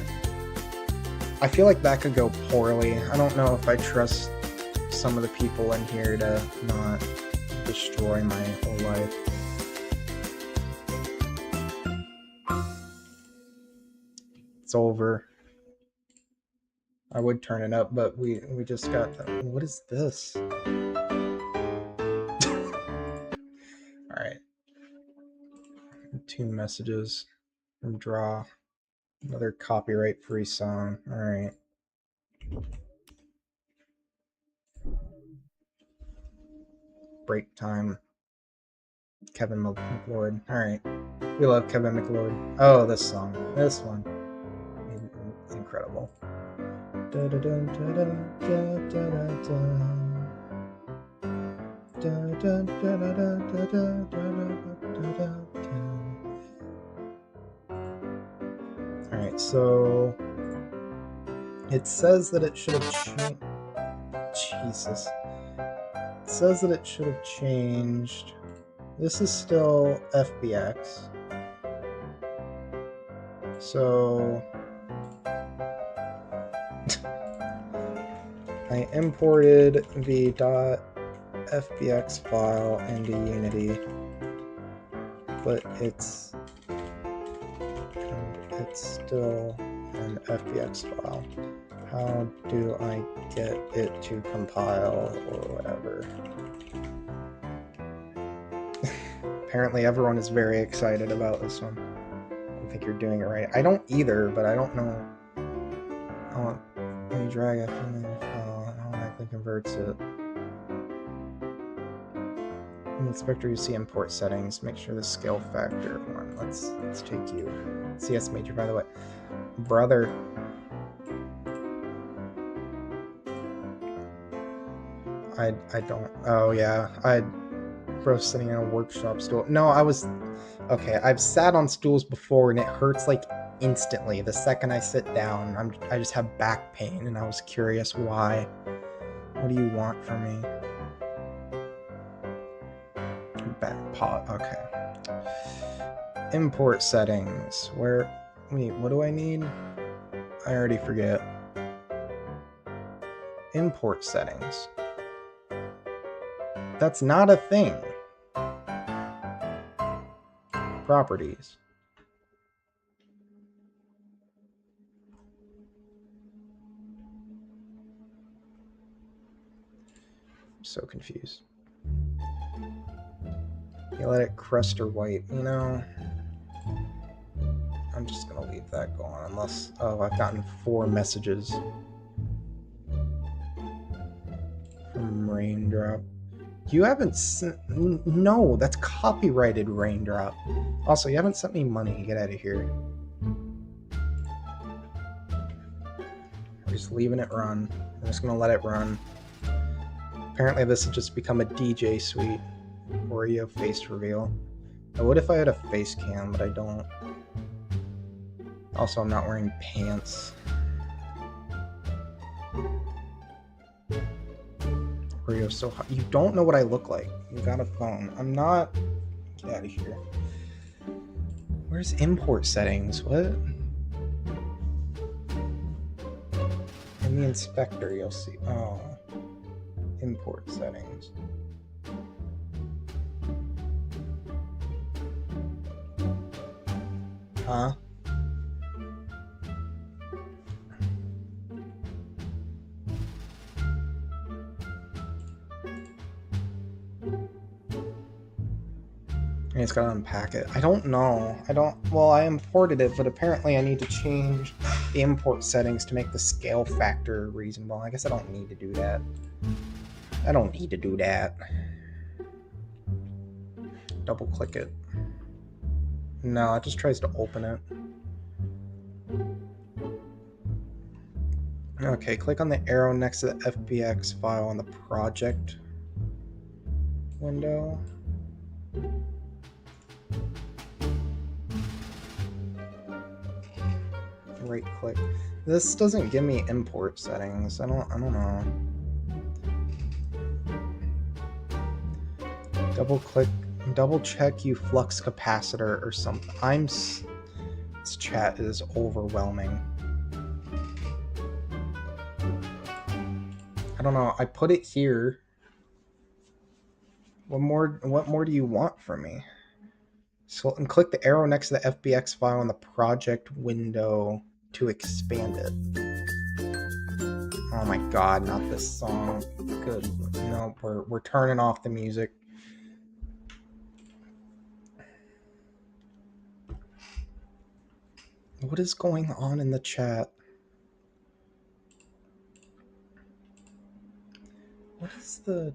[SPEAKER 1] I feel like that could go poorly. I don't know if I trust some of the people in here to not destroy my whole life. It's over. I would turn it up, but we just got the... What is this? Alright. 2 messages from Draw. Another copyright-free song. Alright. Break time. Kevin McLeod. Alright. We love Kevin McLeod. Oh, this song. This one. Incredible. Alright, so it says that it should have changed. Jesus. It says that it should have changed. This is still FBX. So I imported the .fbx file into Unity, but it's still an FBX file. How do I get it to compile or whatever? Apparently everyone is very excited about this one. I don't think you're doing it right. I don't either, but I don't know. Oh, when you drag it from the file, it automatically converts it. In the inspector, you see import settings. Make sure the scale factor one. Let's take you. CS major, by the way. Brother. I don't... Oh, yeah. Bro, sitting in a workshop stool. No, I was... Okay, I've sat on stools before, and it hurts, like, instantly. The second I sit down, I just have back pain, and I was curious why. What do you want from me? Back paw. Okay. Import settings. Where... Wait, what do I need? I already forget. Import settings. That's not a thing. Properties. I'm so confused. You let it crust or white, you know? I'm just gonna leave that going unless... Oh, I've gotten 4 messages from Raindrop. You haven't sent... No, that's copyrighted, Raindrop. Also, you haven't sent me money. Get out of here. I'm just leaving it run. I'm just gonna let it run. Apparently this has just become a DJ suite. Oreo face reveal. I would if I had a face cam, but I don't. Also, I'm not wearing pants. Oreo's so hot. You don't know what I look like. You got a phone. I'm not... Get out of here. Where's import settings? What? In the inspector, you'll see. Oh, import settings. Huh? I just gotta unpack it. I don't know. Well, I imported it, but apparently I need to change the import settings to make the scale factor reasonable. I guess I don't need to do that. I don't need to do that. Double click it. No, it just tries to open it. Okay, click on the arrow next to the FBX file on the project window. Right click. This doesn't give me import settings. I don't know. Double click, double check you flux capacitor or something. This chat is overwhelming. I don't know. I put it here. What more do you want from me? So and click the arrow next to the FBX file in the project window to expand it. Oh my god, not this song. Good. No, we're turning off the music. What is going on in the chat? What is the...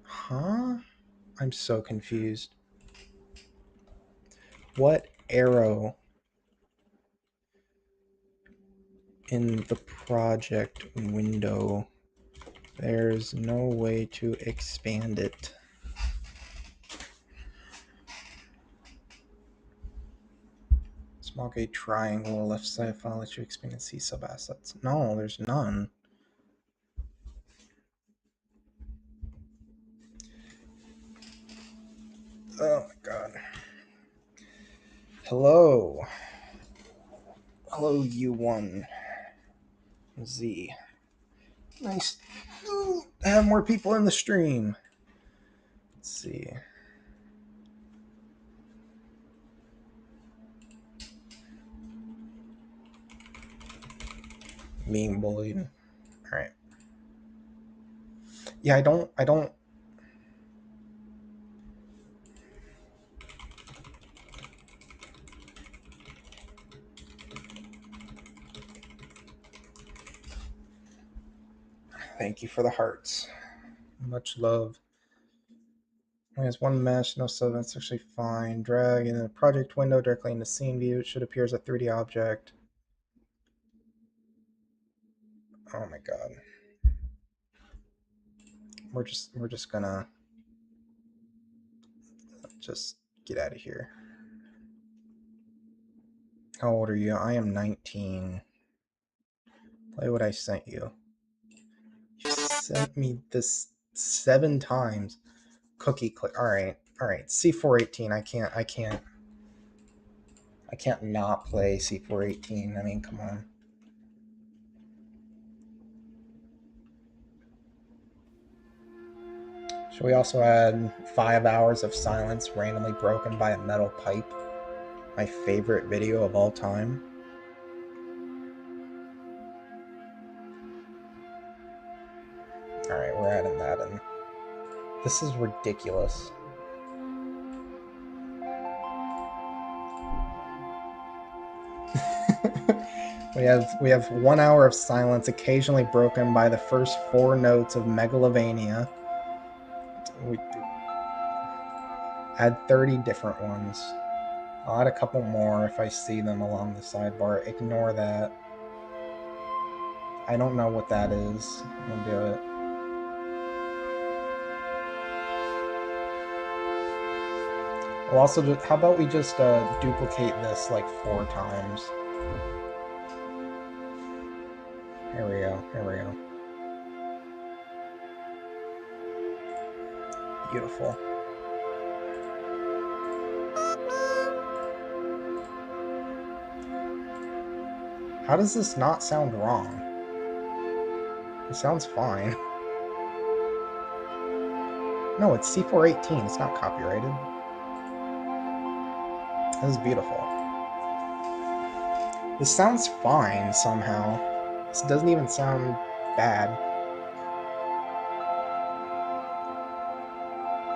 [SPEAKER 1] Huh? I'm so confused. What arrow in the project window? There's no way to expand it. Small gate triangle, left side file lets you expand and see sub-assets. No, there's none. Oh my god. Hello. Hello, U1. Z. Nice to have more people in the stream. Let's see. Being bullied. All right. Yeah, I don't. Thank you for the hearts. Much love. There's one mesh, no sub, that's actually fine. Drag in the project window directly into scene view. It should appear as a 3D object. Oh my god. We're just gonna just get out of here. How old are you? I am 19. Play what I sent you. You sent me this 7 times. Cookie click. All right. C418. I can't not play C418. I mean, come on. Should we also add 5 hours of silence randomly broken by a metal pipe? My favorite video of all time. Alright, we're adding that in. This is ridiculous. we have 1 hour of silence occasionally broken by the first 4 notes of Megalovania. We add 30 different ones. I'll add a couple more if I see them along the sidebar. Ignore that. I don't know what that is. I'll do it. We'll also do, how about we just duplicate this like 4 times? Here we go. Beautiful. How does this not sound wrong? It sounds fine. No, it's C418. It's not copyrighted. This is beautiful. This sounds fine somehow. This doesn't even sound bad.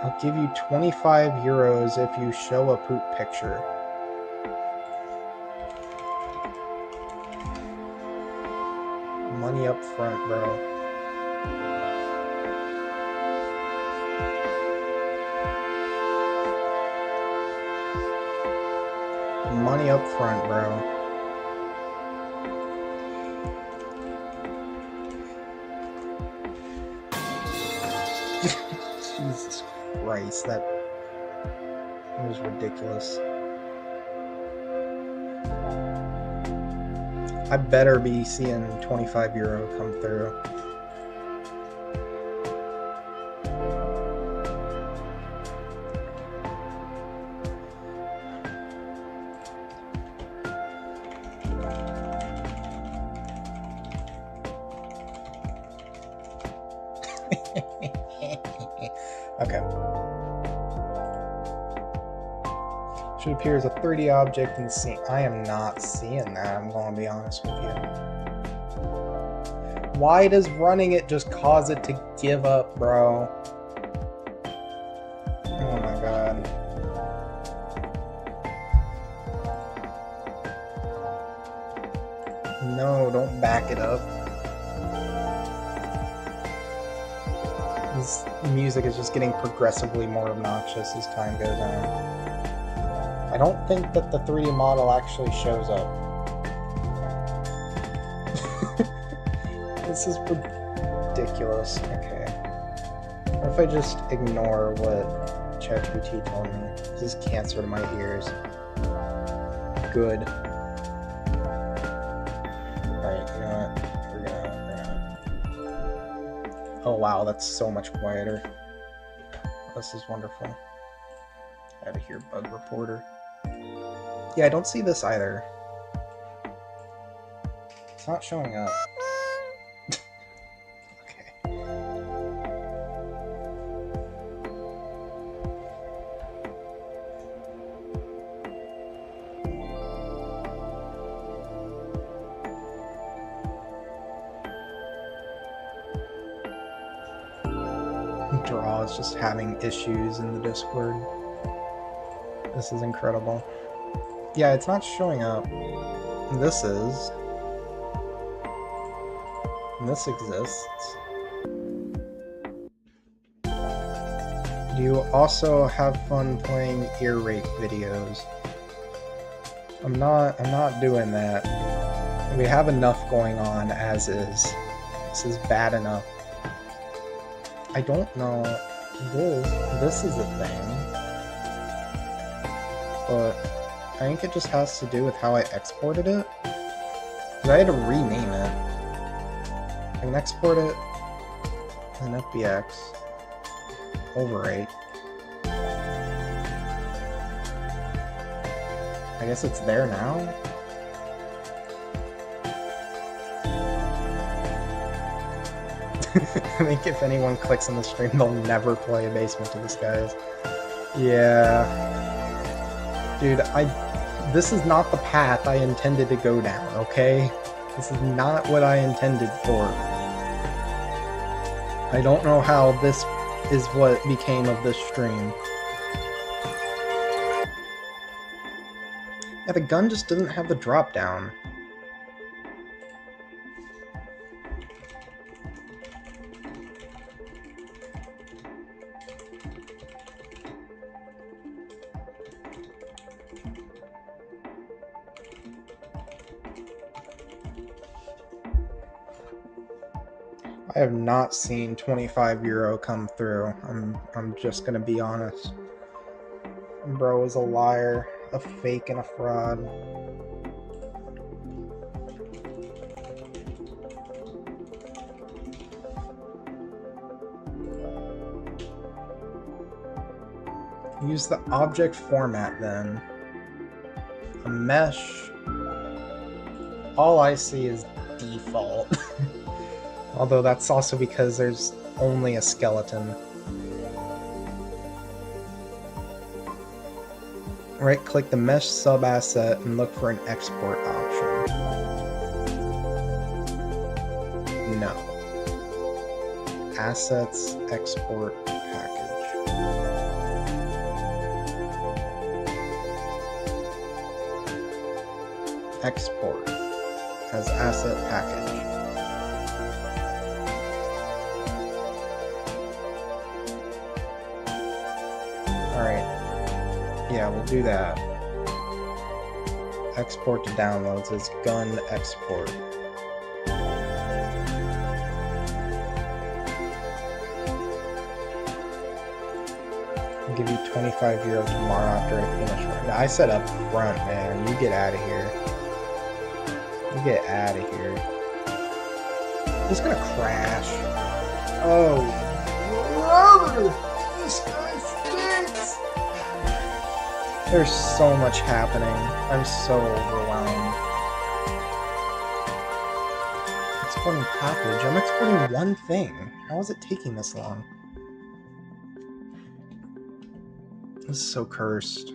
[SPEAKER 1] I'll give you 25 euros if you show a poop picture. Money up front, bro. Money up front, bro. Jesus Christ, that was ridiculous. I better be seeing 25 euro come through. Okay. Should appear as a 3D object in scene. I am not seeing that, I'm gonna be honest with you. Why does running it just cause it to give up, bro? Oh my god. No, don't back it up. This music is just getting progressively more obnoxious as time goes on. I don't think that the 3D model actually shows up. This is ridiculous. Okay. What if I just ignore what ChatGPT told me? This is cancer to my ears. Good. Alright, you know what? We're gonna... Oh wow, that's so much quieter. This is wonderful. Out of here, bug reporter. Yeah, I don't see this either. It's not showing up. Okay. Draw is just having issues in the Discord. This is incredible. Yeah, it's not showing up. This is. And this exists. Do you also have fun playing ear rape videos? I'm not doing that. We have enough going on as is. This is bad enough. I don't know. This is a thing. But I think it just has to do with how I exported it. Because I had to rename it. I can export it as an FBX. Overwrite. I guess it's there now? I think if anyone clicks on the stream, they'll never play a Basement of Disguise. Yeah. Dude, this is not the path I intended to go down, okay? This is not what I intended for. I don't know how this is what became of this stream. Yeah, the gun just doesn't have the drop down. I have not seen 25 euro come through. I'm just gonna be honest. Bro is a liar, a fake, and a fraud. Use the object format then. A mesh. All I see is default. Although that's also because there's only a skeleton. Right-click the mesh sub-asset and look for an export option. No. Assets, export, package. Export as asset package. Alright. Yeah, we'll do that. Export to downloads is gun export. I'll give you 25 euros tomorrow after I finish work. I said up front, man. You get out of here. You get out of here. It's gonna crash. Oh, brother! This guy stinks! There's so much happening. I'm so overwhelmed. Exporting package. I'm exporting one thing. How is it taking this long? This is so cursed.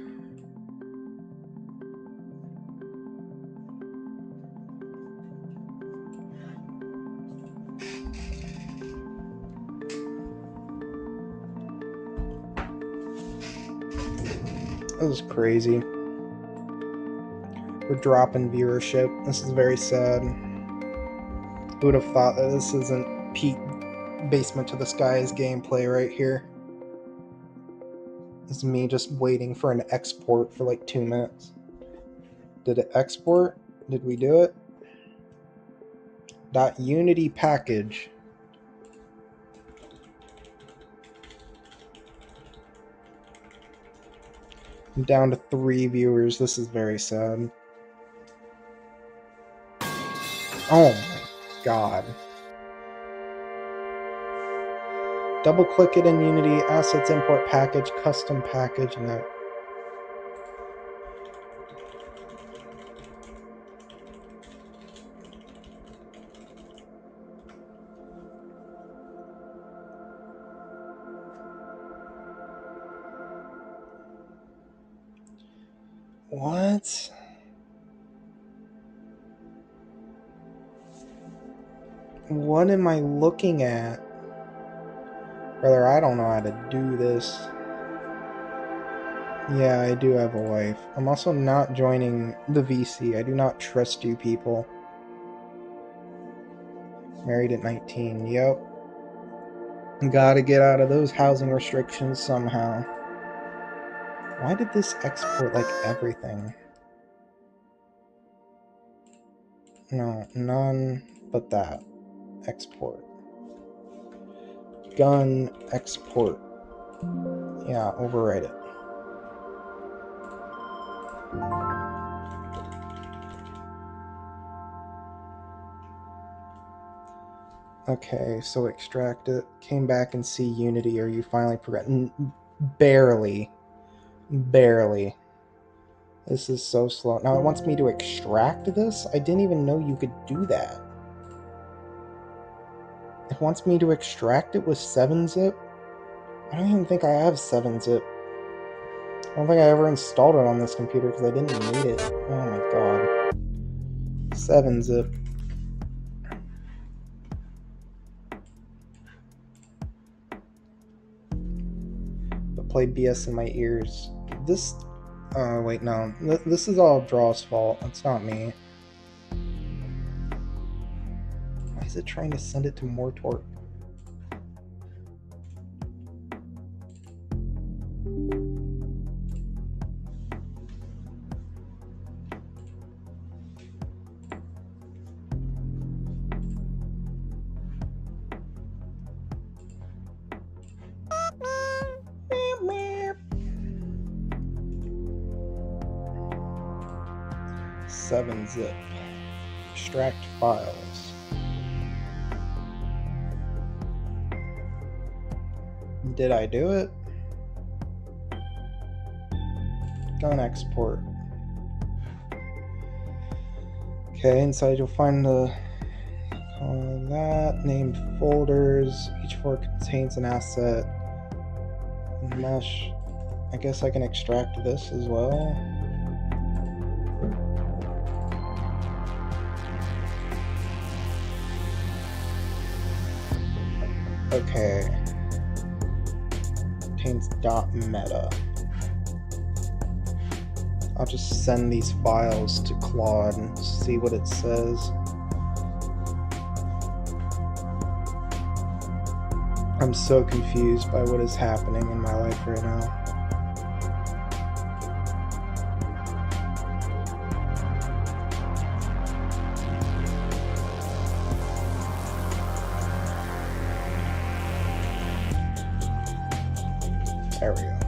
[SPEAKER 1] This is crazy. We're dropping viewership. This is very sad. Who would have thought that this isn't peak Basement to the Skies gameplay right here? This is me just waiting for an export for like 2 minutes. Did it export? Did we do it? .unity package. I'm down to 3 viewers. This is very sad. Oh my god. Double click it in Unity, assets, import package, custom package, and that. What? What am I looking at? Brother, I don't know how to do this. Yeah, I do have a wife. I'm also not joining the VC. I do not trust you people. Married at 19. Yep. Gotta get out of those housing restrictions somehow. Why did this export like everything? No, none but that. Export. Gun export. Yeah, overwrite it. Okay, so extract it. Came back and see Unity. Are you finally progressing? Barely. Barely. This is so slow. Now it wants me to extract this? I didn't even know you could do that. It wants me to extract it with 7-zip? I don't even think I have 7-zip. I don't think I ever installed it on this computer because I didn't need it. Oh my god. 7-zip. But play BS in my ears. This... Oh, wait, no. This is all Draw's fault. It's not me. Why is it trying to send it to Mortorp? .7-zip. Extract files. Did I do it? Gun export. Okay, inside you'll find the Call that named folders. Each folder contains an asset. Mesh. I guess I can extract this as well. Okay. Contains .meta. I'll just send these files to Claude and see what it says. I'm so confused by what is happening in my life right now. There we go.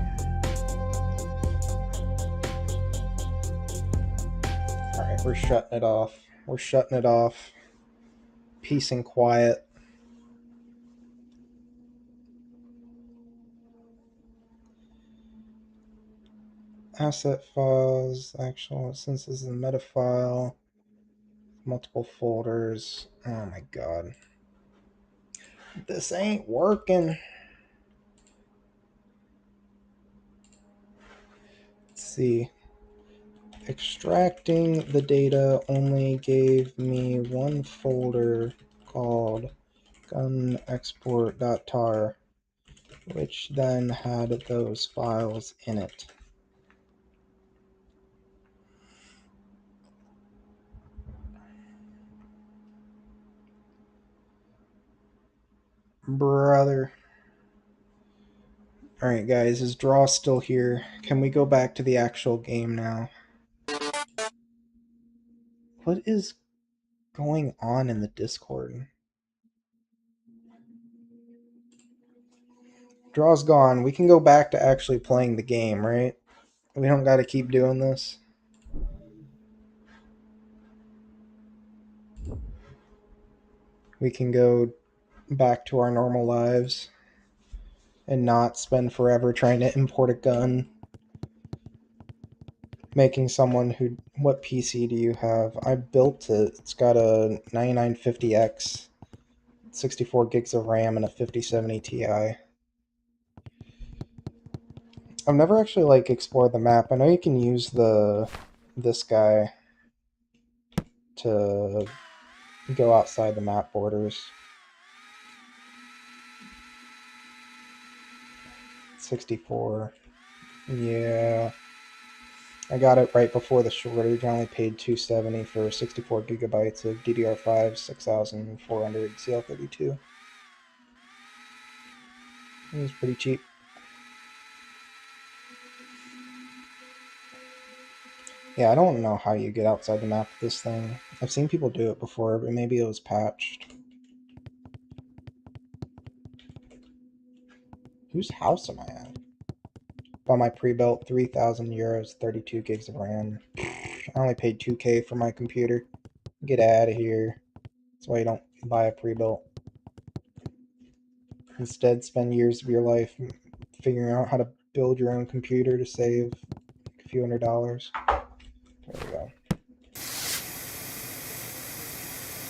[SPEAKER 1] Alright, we're shutting it off. We're shutting it off. Peace and quiet. Asset files, actual instances in the meta file, multiple folders. Oh my god. This ain't working. Let's see. Extracting the data only gave me one folder called gunexport.tar, which then had those files in it. Brother. Alright guys, is Draw still here? Can we go back to the actual game now? What is going on in the Discord? Draw's gone. We can go back to actually playing the game, right? We don't gotta keep doing this. We can go back to our normal lives and not spend forever trying to import a gun. Making someone who... What PC do you have? I built it. It's got a 9950X, 64 gigs of RAM, and a 5070 Ti. I've never actually like explored the map. I know you can use this guy to go outside the map borders. 64. Yeah. I got it right before the shortage. I only paid $270 for 64 gigabytes of DDR5 6400 CL32. It was pretty cheap. Yeah, I don't know how you get outside the map with this thing. I've seen people do it before, but maybe it was patched. Whose house am I at? Bought my pre-built 3,000 euros, 32 gigs of RAM. I only paid 2K for my computer. Get out of here. That's why you don't buy a pre-built. Instead, spend years of your life figuring out how to build your own computer to save a few $100s. There we go.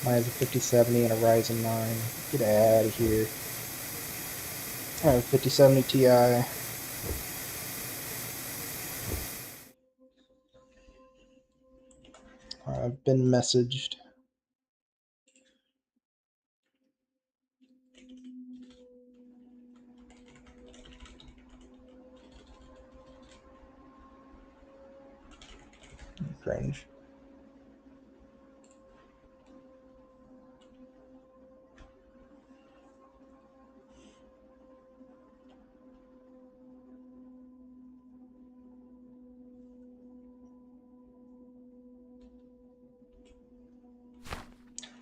[SPEAKER 1] Mine has a 5070 and a Ryzen 9. Get out of here. I have a 5070 Ti. I've been messaged. Cringe.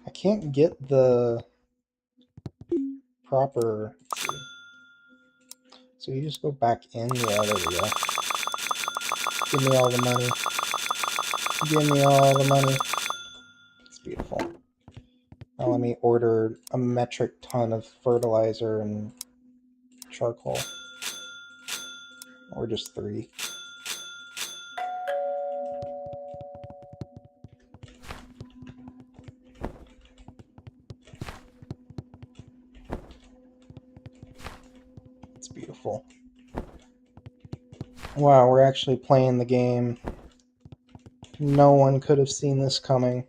[SPEAKER 1] I can't get the proper... So you just go back in? Yeah, there we go. Give me all the money. Give me all the money. It's beautiful. Now let me order a metric ton of fertilizer and charcoal. Or just 3. It's beautiful. Wow, we're actually playing the game. No one could have seen this coming.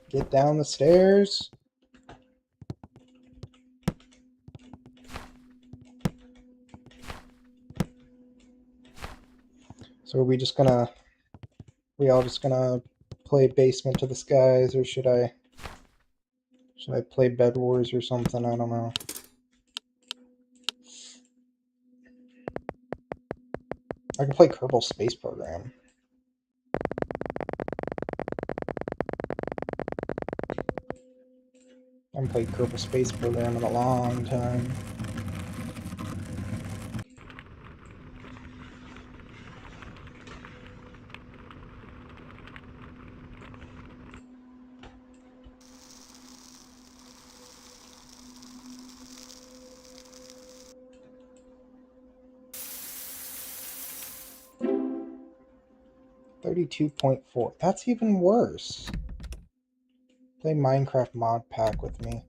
[SPEAKER 1] Get down the stairs. So are we all just gonna play Basement to the Skies, or should I play Bed Wars or something? I don't know. I can play Kerbal Space Program. I haven't played Kerbal Space Program in a long time. $32.4. That's even worse. Play Minecraft mod pack with me.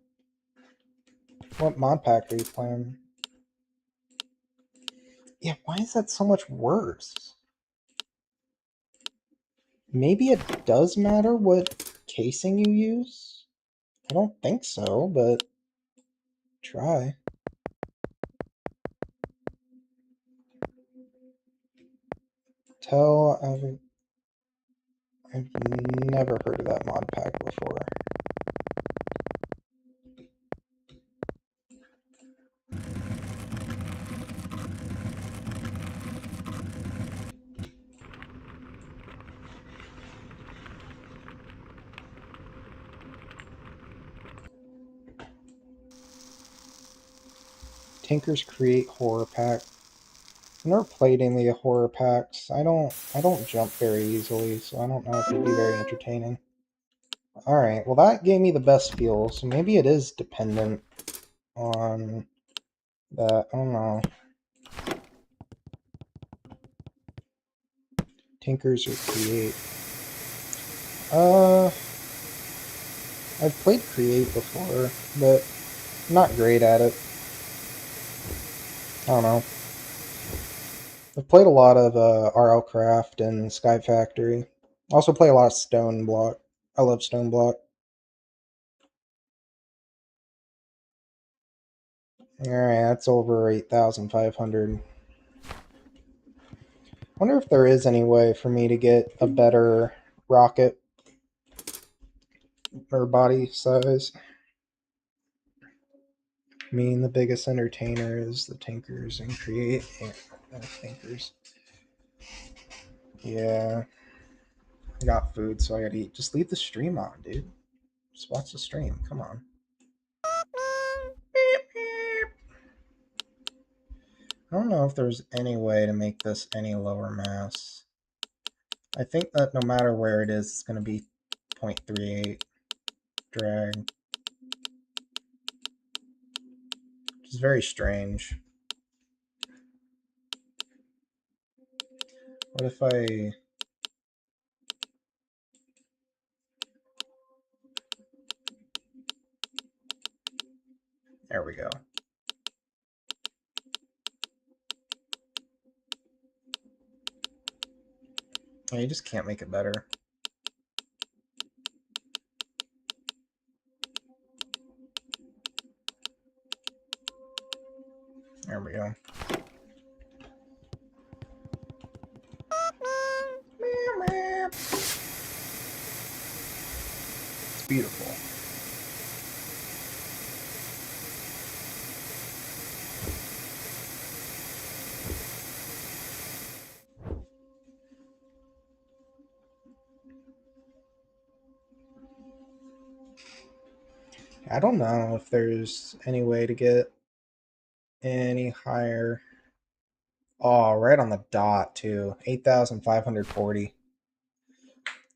[SPEAKER 1] What mod pack are you playing? Yeah, why is that so much worse? Maybe it does matter what casing you use? I don't think so, but try. I've never heard of that mod pack before. Tinker's Create horror pack. I've never played any of the horror packs. I don't jump very easily, so I don't know if it'd be very entertaining. Alright, well that gave me the best feel, so maybe it is dependent on that. I don't know. Tinkers or Create. I've played Create before, but not great at it. I don't know. I've played a lot of RL Craft and Sky Factory. I also play a lot of Stone Block. I love Stone Block. Alright, that's over 8,500. Wonder if there is any way for me to get a better rocket or body size. I mean, the biggest entertainer is the Tinkers and Create. Tinkers. Yeah. I got food, so I gotta eat. Just leave the stream on, dude. Just watch the stream. Come on. I don't know if there's any way to make this any lower mass. I think that no matter where it is, it's going to be 0.38 drag. Which is very strange. What if I... There we go. Oh, you just can't make it better. There we go. It's beautiful. I don't know if there's any way to get any higher. Oh, right on the dot, too. 8,540.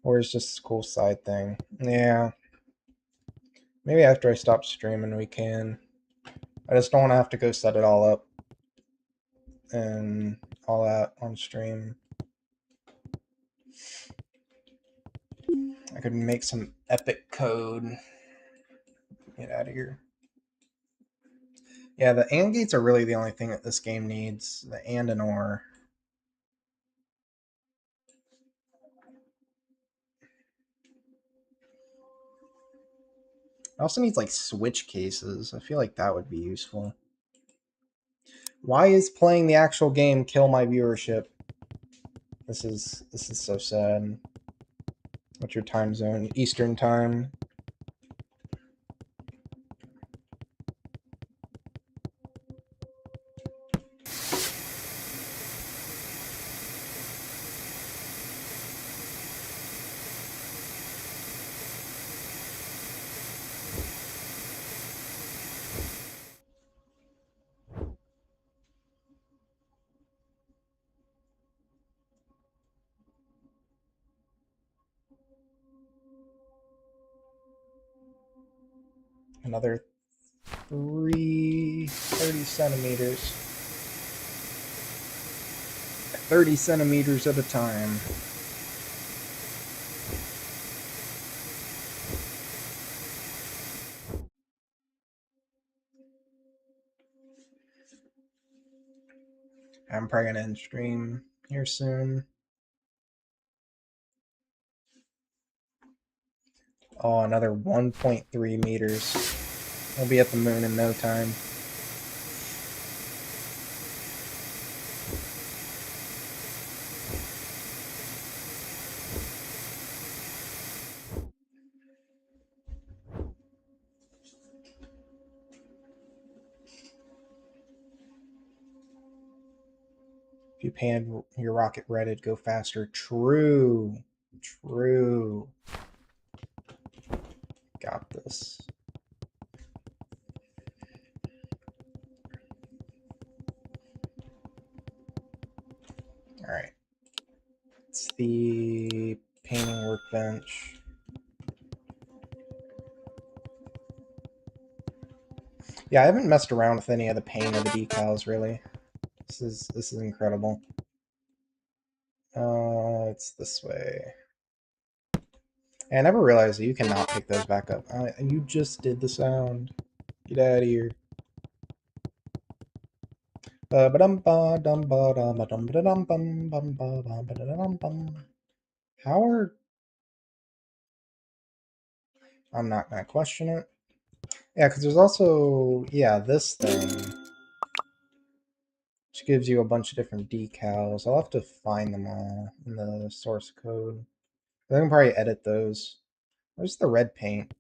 [SPEAKER 1] Or it's just a cool side thing. Yeah. Maybe after I stop streaming we can. I just don't want to have to go set it all up and all that on stream. I could make some epic code Get out of here. Yeah, the AND gates are really the only thing that this game needs. The AND and OR. It also needs like switch cases. I feel like that would be useful. Why is playing the actual game kill my viewership? This is so sad. What's your time zone? Eastern time. Another 30 centimeters. 30 centimeters at a time. I'm probably gonna end stream here soon. Oh, another 1.3 meters. I'll be at the moon in no time. If you pan your rocket red, it'd go faster. True. True. Got this. Alright. It's the painting workbench. Yeah, I haven't messed around with any of the paint or the decals really. This is incredible. It's this way. I never realized that you cannot pick those back up. You just did the sound. Get out of here. How are... I'm not going to question it. Yeah, because there's also, yeah, this thing, which gives you a bunch of different decals. I'll have to find them all in the source code. I can probably edit those. Where's the red paint?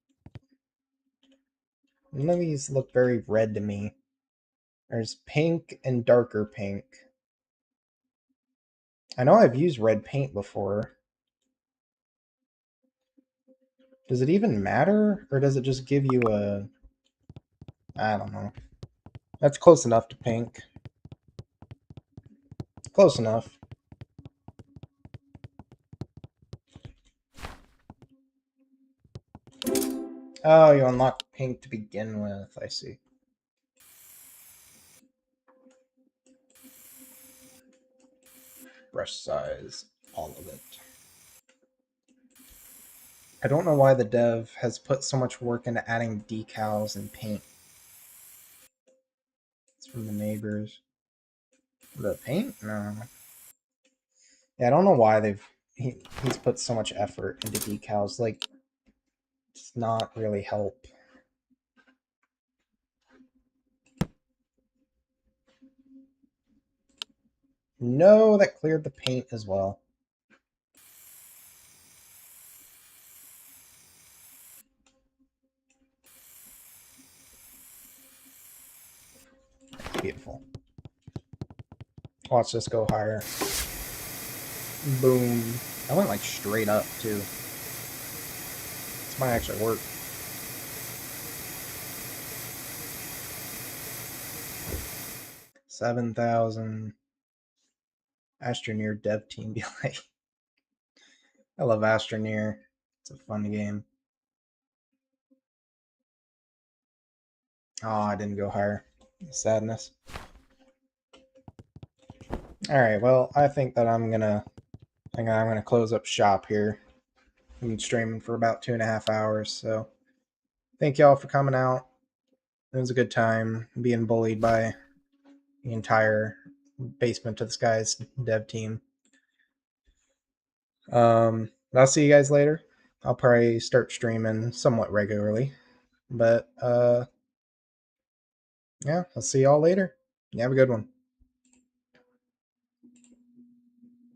[SPEAKER 1] None of these look very red to me. There's pink and darker pink. I know I've used red paint before. Does it even matter? Or does it just give you a... I don't know. That's close enough to pink. Close enough. Oh, you unlock pink to begin with. I see. Brush size. All of it. I don't know why the dev has put so much work into adding decals and paint. It's from the neighbors. The paint? No. Yeah, I don't know why he's put so much effort into decals. Like, it's not really help. No, that cleared the paint as well. Beautiful. Watch this go higher. Boom. I went like straight up too. This might actually work. $7,000. Astroneer dev team be like. I love Astroneer. It's a fun game. Oh, I didn't go higher. Sadness. Alright, well, I think that I'm gonna close up shop here. I've been streaming for about 2.5 hours, so thank y'all for coming out. It was a good time being bullied by the entire Basement to the Skies dev team. I'll see you guys later. I'll probably start streaming somewhat regularly. But yeah, I'll see y'all later. You have a good one.